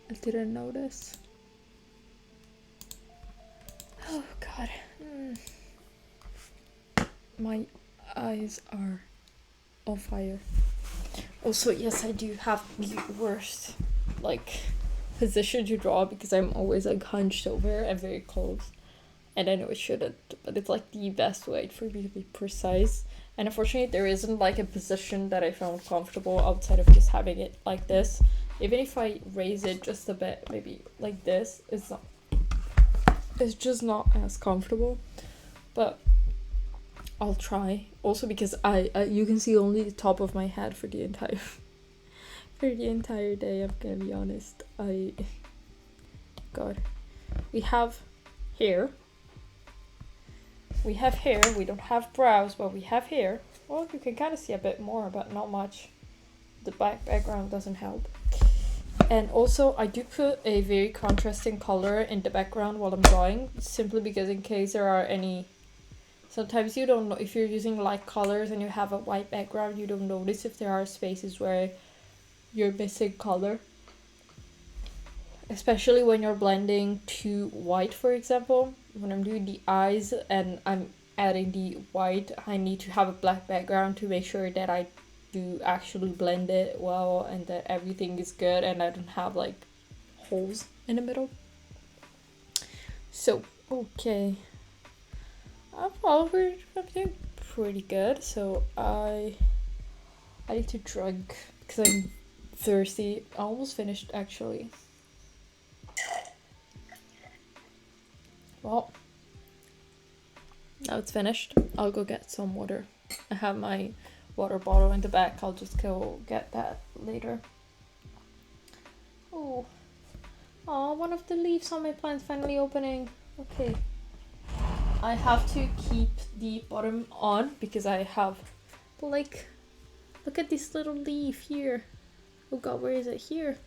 I didn't notice. Oh god. My eyes are on fire. Also, yes, I do have the worst, like, position to draw because I'm always, like, hunched over and very close. And I know it shouldn't, but it's, like, the best way for me to be precise. And unfortunately, there isn't, like, a position that I found comfortable outside of just having it like this. Even if I raise it just a bit, maybe like this, it's just not as comfortable. But I'll try. Also because I you can see only the top of my head for the entire day, I'm gonna be honest. God. We have hair. We don't have brows, but we have hair. Well, you can kind of see a bit more, but not much. The background doesn't help. And also, I do put a very contrasting color in the background while I'm drawing, simply because in case there are any... Sometimes you don't know, if you're using light colors and you have a white background, you don't notice if there are spaces where you're missing color. Especially when you're blending to white, for example. When I'm doing the eyes and I'm adding the white, I need to have a black background to make sure that I do actually blend it well and that everything is good and I don't have like holes in the middle. So, okay. Well, we're doing pretty good. So I need to drink because I'm thirsty. I almost finished actually. Well, now it's finished. I'll go get some water. I have my water bottle in the back. I'll just go get that later. Oh, one of the leaves on my plant finally opening. Okay. I have to keep the bottom on because I have, like, look at this little leaf here. Oh god, where is it? Here.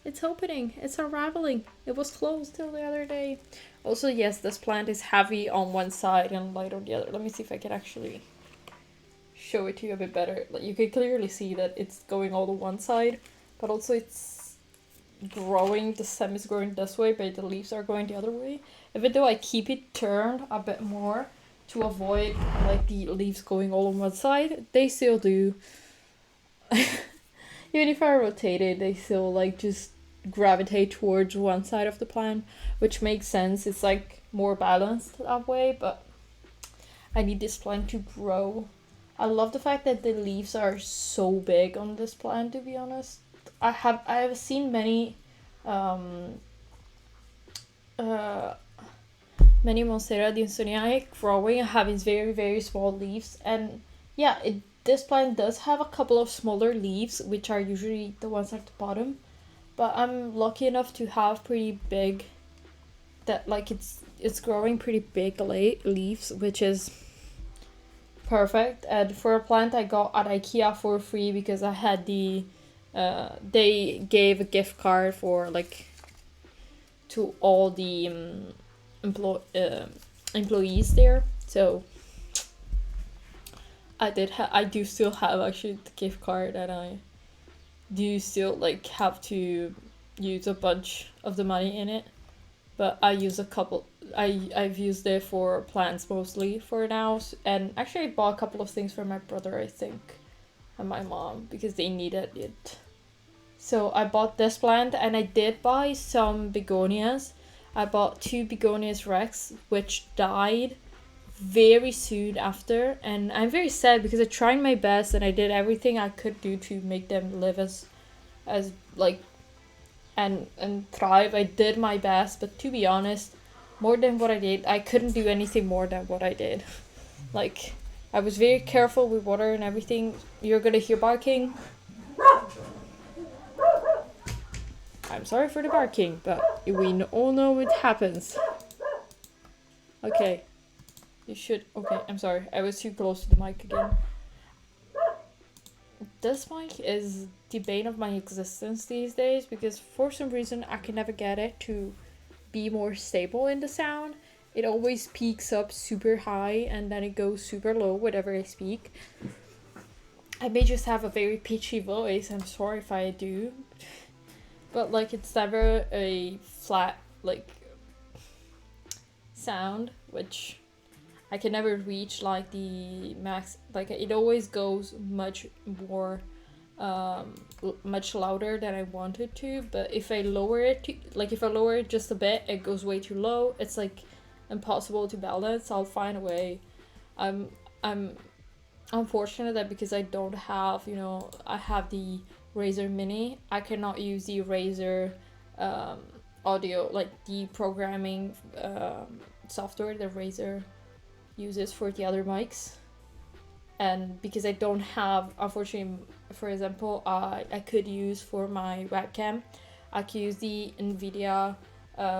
It's opening. It's unraveling. It was closed till the other day. Also, yes, this plant is heavy on one side and light on the other. Let me see if I can actually show it to you a bit better. Like, you can clearly see that it's going all to one side, but also it's growing. The stem is growing this way, but the leaves are going the other way. Even though I keep it turned a bit more to avoid like the leaves going all on one side, they still do. Even if I rotate it, they still like just gravitate towards one side of the plant, which makes sense. It's like more balanced that way, but I need this plant to grow. I love the fact that the leaves are so big on this plant, to be honest. I have seen many many Monstera Dinsoniae growing and having very, very small leaves, and yeah, this plant does have a couple of smaller leaves, which are usually the ones at the bottom, but I'm lucky enough to have pretty big, that like it's growing pretty big leaves, which is perfect. And for a plant I got at IKEA for free because I had the they gave a gift card for like to all the employees there, so I do still have actually the gift card, and I do still like have to use a bunch of the money in it, but I use a couple. I've used it for plants mostly for now, and actually I bought a couple of things for my brother, I think, and my mom because they needed it. So I bought this plant, and I did buy some begonias. I bought 2 begonias Rex, which died very soon after, and I'm very sad because I tried my best and I did everything I could do to make them live as like and thrive. I did my best, but to be honest, more than what I did, I couldn't do anything more than what I did. Like, I was very careful with water and everything. You're gonna hear barking. I'm sorry for the barking, but we all know what happens. Okay. You should... Okay, I'm sorry. I was too close to the mic again. This mic is the bane of my existence these days because for some reason I can never get it to be more stable in the sound. It always peaks up super high and then it goes super low whenever I speak. I may just have a very pitchy voice. I'm sorry if I do. but like it's never a flat like sound, which I can never reach like the max. Like it always goes much more, much louder than I wanted to. But if I lower it, if I lower it just a bit, it goes way too low. It's like impossible to balance. I'll find a way. I'm unfortunate that because I don't have, I have the Razer Mini. I cannot use the Razer audio, like the programming software that Razer uses for the other mics. And because I don't have, unfortunately, for example, I could use for my webcam, I could use the NVIDIA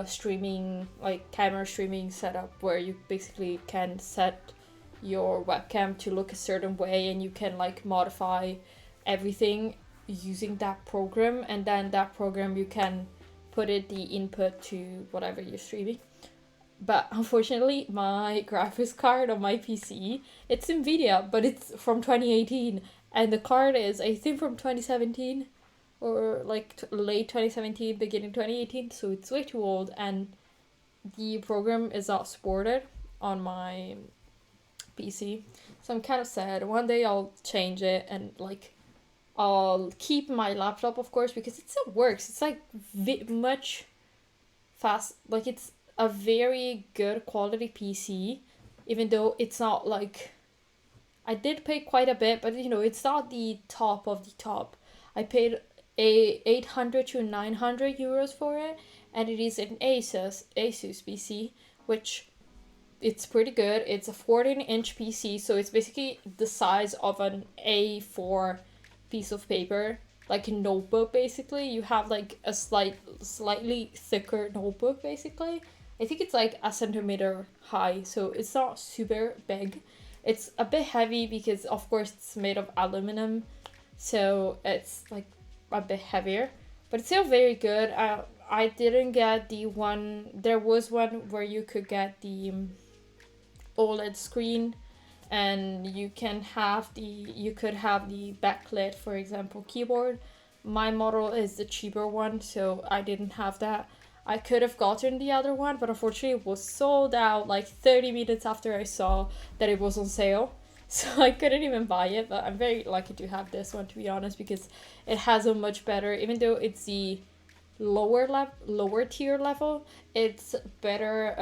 streaming, like camera streaming setup, where you basically can set your webcam to look a certain way and you can like modify everything using that program, and then that program you can put it the input to whatever you're streaming. But unfortunately, my graphics card on my PC, it's NVIDIA, but it's from 2018, and the card is, I think, from 2017, or like late 2017, beginning 2018, so it's way too old, and the program is not supported on my PC. So I'm kind of sad. One day I'll change it, and like I'll keep my laptop, of course, because it still works. It's like much fast, like it's a very good quality PC, even though it's not like, I did pay quite a bit, but it's not the top of the top. I paid a 800 to 900 euros for it, and it is an Asus PC, which it's pretty good. It's a 14-inch PC, so it's basically the size of an A4 piece of paper, like a notebook. Basically, you have like a slightly thicker notebook. Basically, I think it's like a centimeter high, so it's not super big. It's a bit heavy because, of course, it's made of aluminum, so it's like a bit heavier, but it's still very good. I didn't get the one. There was one where you could get the OLED screen, and you could have the backlit, for example, keyboard. My model is the cheaper one, so I didn't have that. I could have gotten the other one, but unfortunately it was sold out like 30 minutes after I saw that it was on sale. So I couldn't even buy it, but I'm very lucky to have this one, to be honest, because it has a much better, even though it's the lower tier level, it's better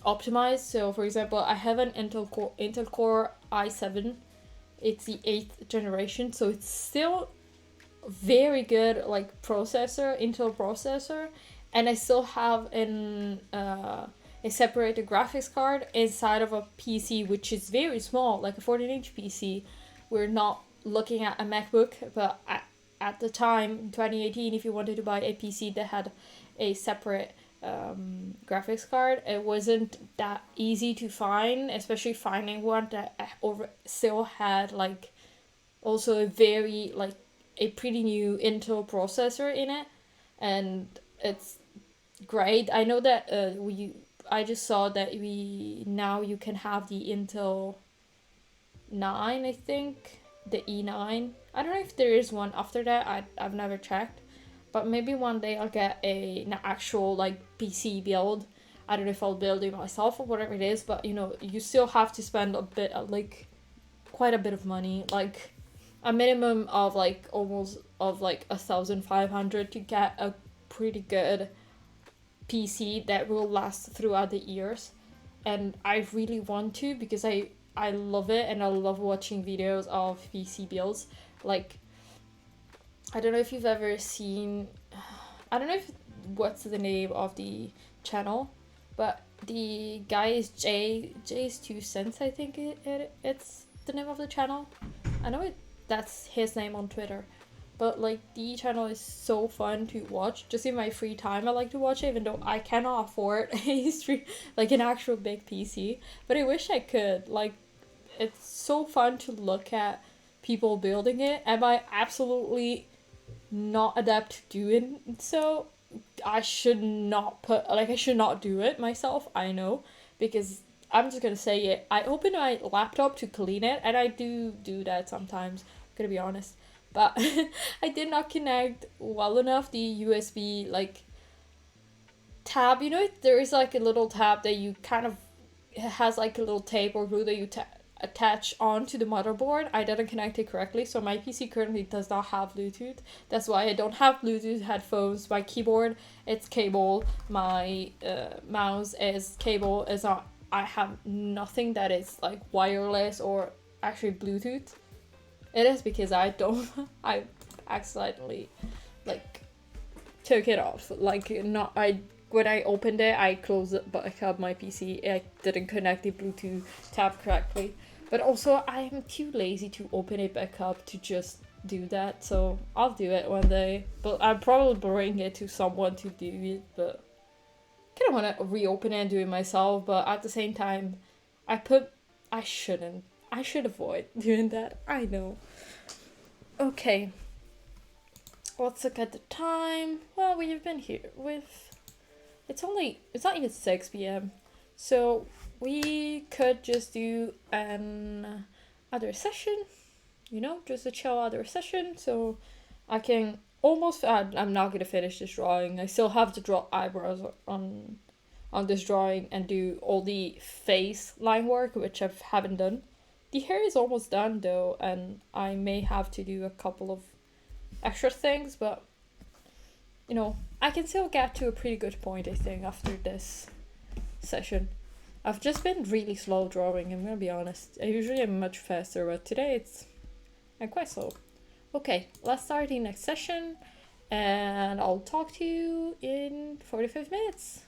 optimized. So for example, I have an Intel Core i7. It's the 8th generation, so it's still very good like Intel processor, and I still have a separated graphics card inside of a PC, which is very small, like a 14-inch PC. We're not looking at a MacBook, but at the time, 2018, if you wanted to buy a PC that had a separate graphics card, it wasn't that easy to find, especially finding one that still had like also a very like a pretty new Intel processor in it, and it's great. I know that I just saw that you can have the Intel 9, I think, the E9. I don't know if there is one after that. I've never checked, but maybe one day I'll get an actual like PC build. I don't know if I'll build it myself or whatever it is, but you still have to spend a bit, like quite a bit of money, like a minimum of like almost of like 1,500 to get a pretty good PC that will last throughout the years. And I really want to, because I love it, and I love watching videos of PC builds. Like, I don't know if you've ever seen, I don't know what's the name of the channel, but the guy is Jay's 2 cents, I think it's the name of the channel. I know that's his name on Twitter, but like the channel is so fun to watch. Just in my free time, I like to watch it, even though I cannot afford an actual big PC, but I wish I could. Like, it's so fun to look at people building it. Am I absolutely not adept to doing so? I should not do it myself, I know, because I'm just gonna say it. I open my laptop to clean it, and I do that sometimes, I'm gonna be honest. but I did not connect well enough the USB like tab. You know, there is like a little tab that you kind of, it has like a little tape or glue that you attach onto the motherboard. I didn't connect it correctly, so my PC currently does not have Bluetooth. That's why I don't have Bluetooth headphones. My keyboard, it's cable. My mouse is cable. It's not. I have nothing that is like wireless or actually Bluetooth. It is because I don't. I accidentally like took it off. Like not I when I opened it, I closed it back up my PC. I didn't connect the Bluetooth tab correctly. But also, I am too lazy to open it back up to just do that. So I'll do it one day. But I'll probably bring it to someone to do it. But I kind of want to reopen it and do it myself. But at the same time, I shouldn't. I should avoid doing that. I know. Okay. Let's look at the time. Well, we have been here with. It's not even 6 p.m. So we could just do an other session, just a chill other session. So I can almost, I'm not gonna finish this drawing. I still have to draw eyebrows on this drawing and do all the face line work, which I haven't done. The hair is almost done though, and I may have to do a couple of extra things, but I can still get to a pretty good point, I think, after this session. I've just been really slow drawing, I'm gonna be honest. I usually am much faster, but today I'm quite slow. Okay, let's start the next session, and I'll talk to you in 45 minutes.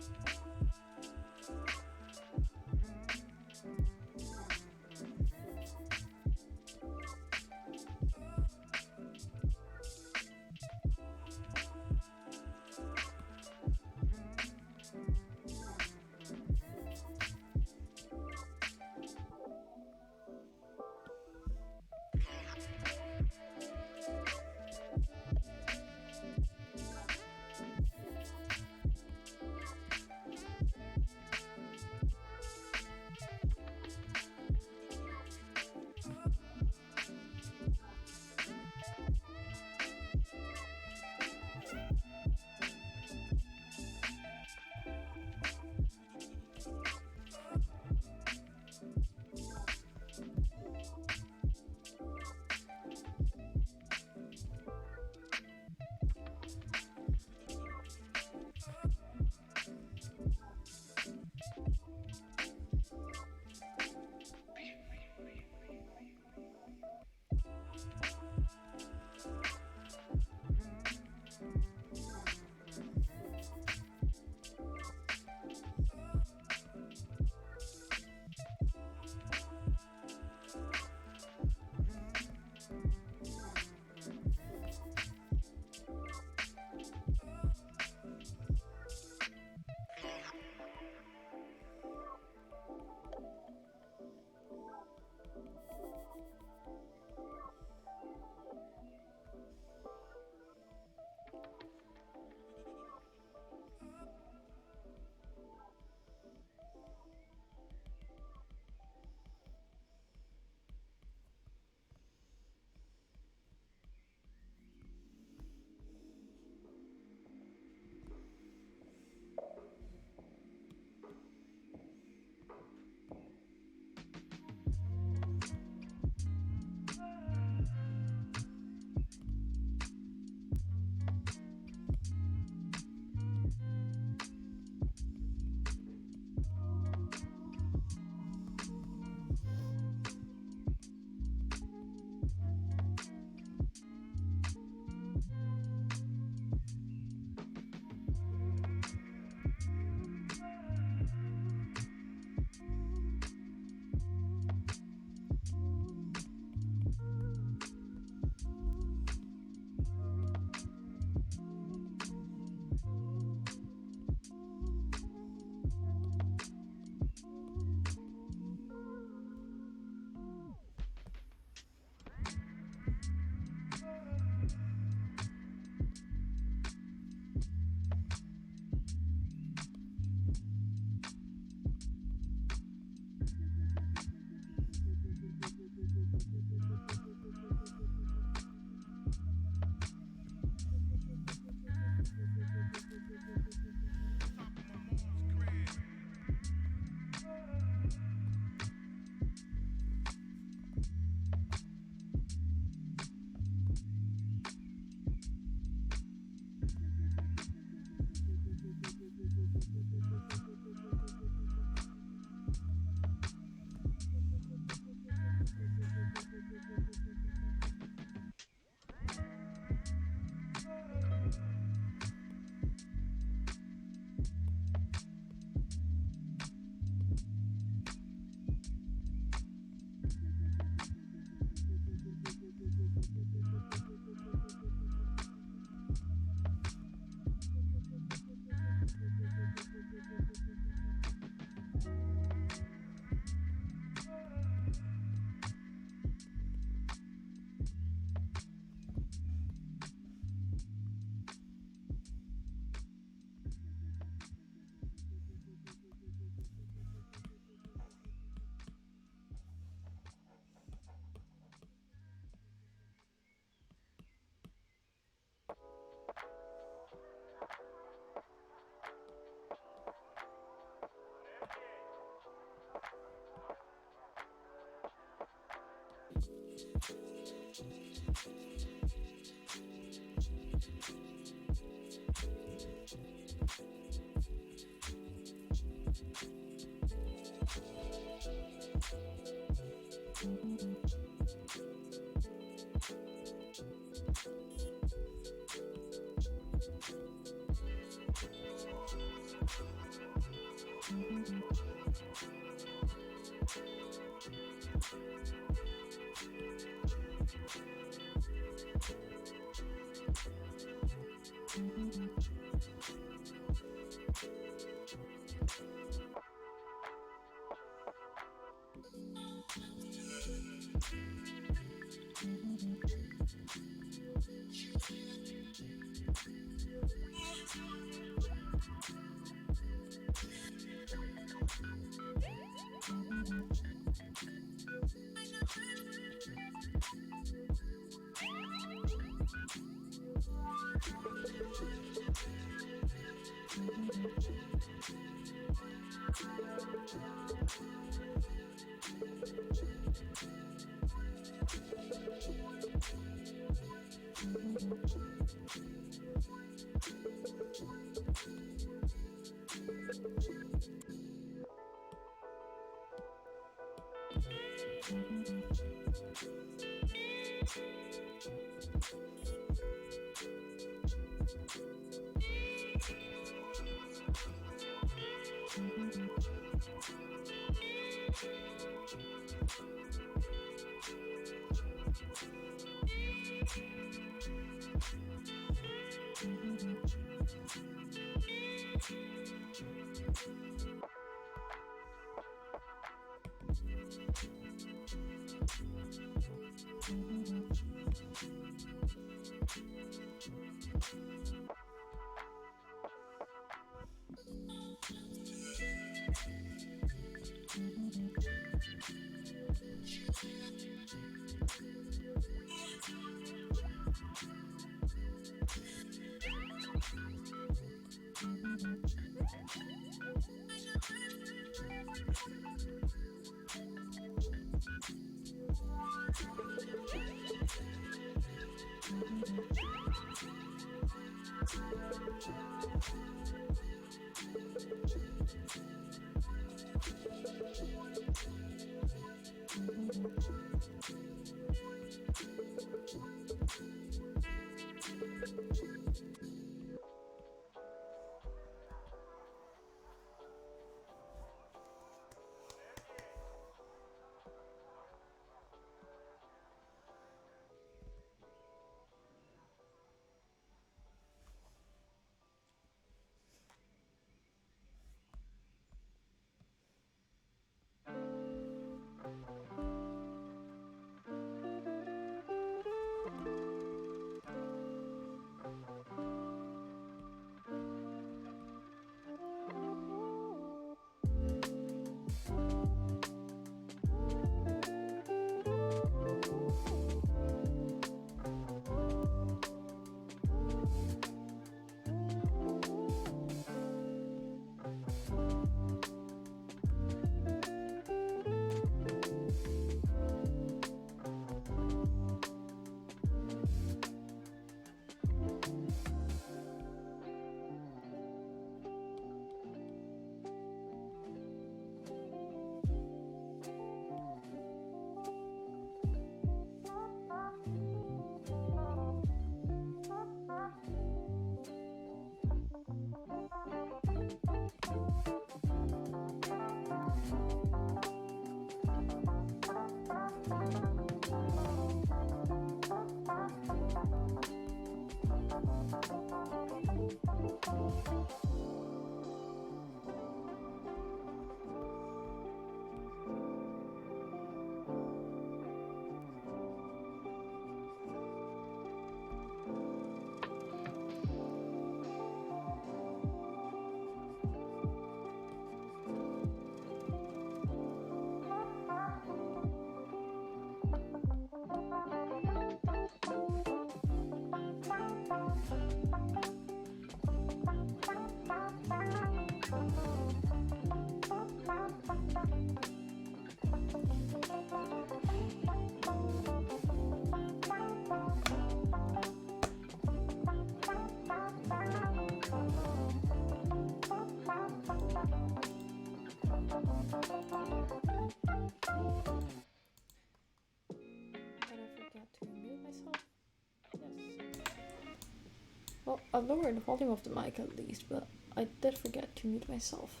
Well, I lowered the volume of the mic at least, but I did forget to mute myself.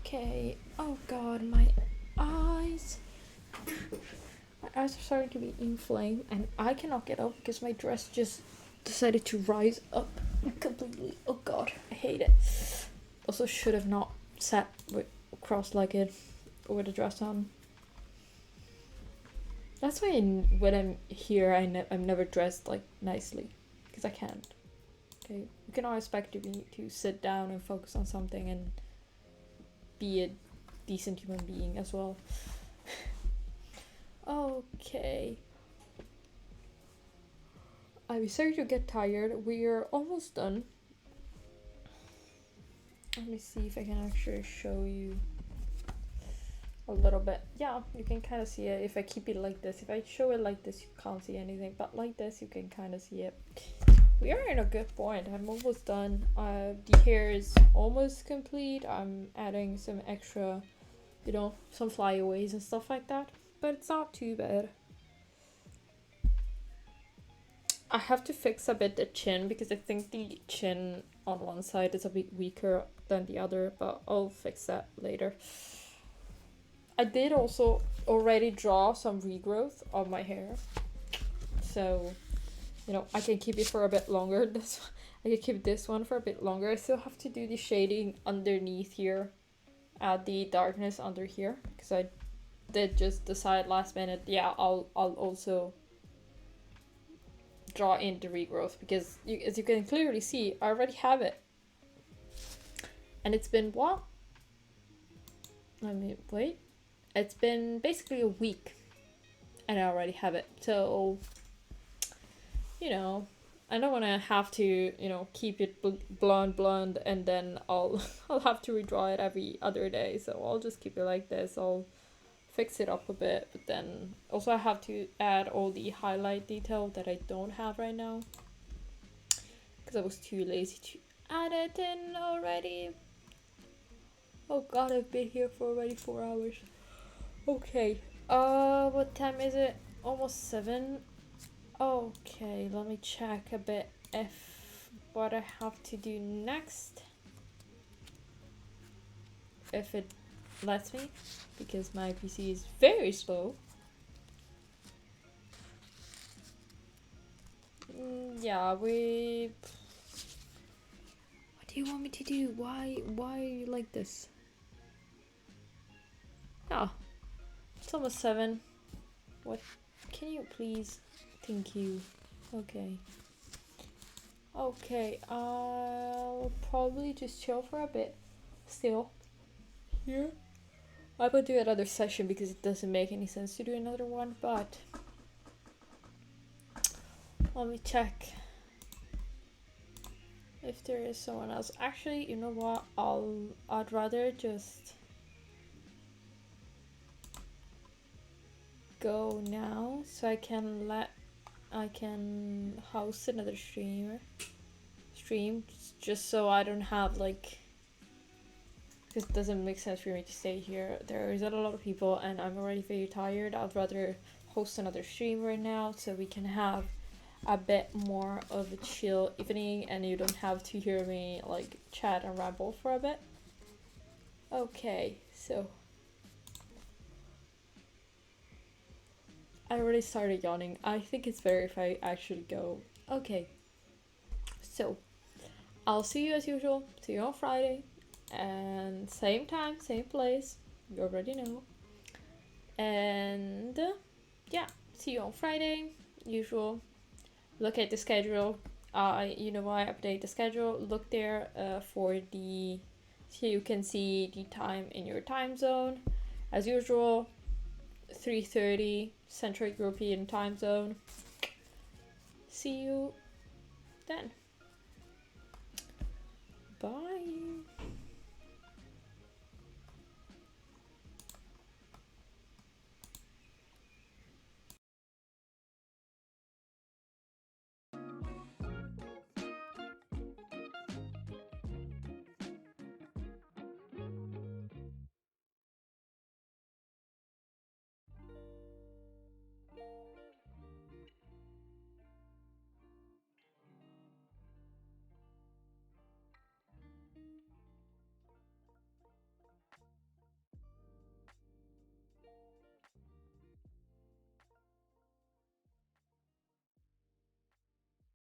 Okay. Oh god, my eyes. My eyes are starting to be inflamed, and I cannot get up because my dress just decided to rise up completely. Oh god, I hate it. Also, should have not sat with cross-legged with a dress on. That's why when I'm here, I'm never dressed like nicely, because I can't. Okay, you can always expect me to sit down and focus on something and be a decent human being as well. Okay. I'm sorry to get tired. We're almost done. Let me see if I can actually show you a little bit. Yeah, you can kind of see it if I keep it like this. If I show it like this, you can't see anything, but like this, you can kind of see it. We are in a good point. I'm almost done. The hair is almost complete. I'm adding some extra, some flyaways and stuff like that, but it's not too bad. I have to fix a bit the chin because I think the chin on one side is a bit weaker than the other, but I'll fix that later. I did also already draw some regrowth on my hair, so I can keep it for a bit longer. I can keep this one for a bit longer. I still have to do the shading underneath here, add the darkness under here, because I did just decide last minute, yeah, I'll also draw in the regrowth, because as you can clearly see, I already have it. And it's been what? Let me wait. It's been basically a week and I already have it. So, I don't want to have to, keep it blonde and then I'll have to redraw it every other day. So I'll just keep it like this. I'll fix it up a bit, but then also I have to add all the highlight detail that I don't have right now because I was too lazy to add it in already. Oh god, I've been here for already 4 hours. Okay, what time is it? Almost 7. Okay, let me check a bit what I have to do next, if it lets me, because my PC is very slow. Yeah, what do you want me to do? Why are you like this? Ah, it's almost 7. What? Can you please? Thank you. Okay. Okay, I'll probably just chill for a bit still here. I will do another session because it doesn't make any sense to do another one, but let me check if there is someone else. Actually, you know what? I'd rather just go now so I can host another stream just so I don't have because it doesn't make sense for me to stay here. There is a lot of people and I'm already very tired. I'd rather host another stream right now so we can have a bit more of a chill evening and you don't have to hear me chat and ramble for a bit. Okay, so I already started yawning. I think it's better if I actually go. Okay, so I'll see you as usual. See you on Friday. And same time, same place. You already know. And yeah, see you on Friday. Usual. Look at the schedule. I update the schedule. Look there so you can see the time in your time zone. As usual, 3:30 Central European time zone. See you then. Bye.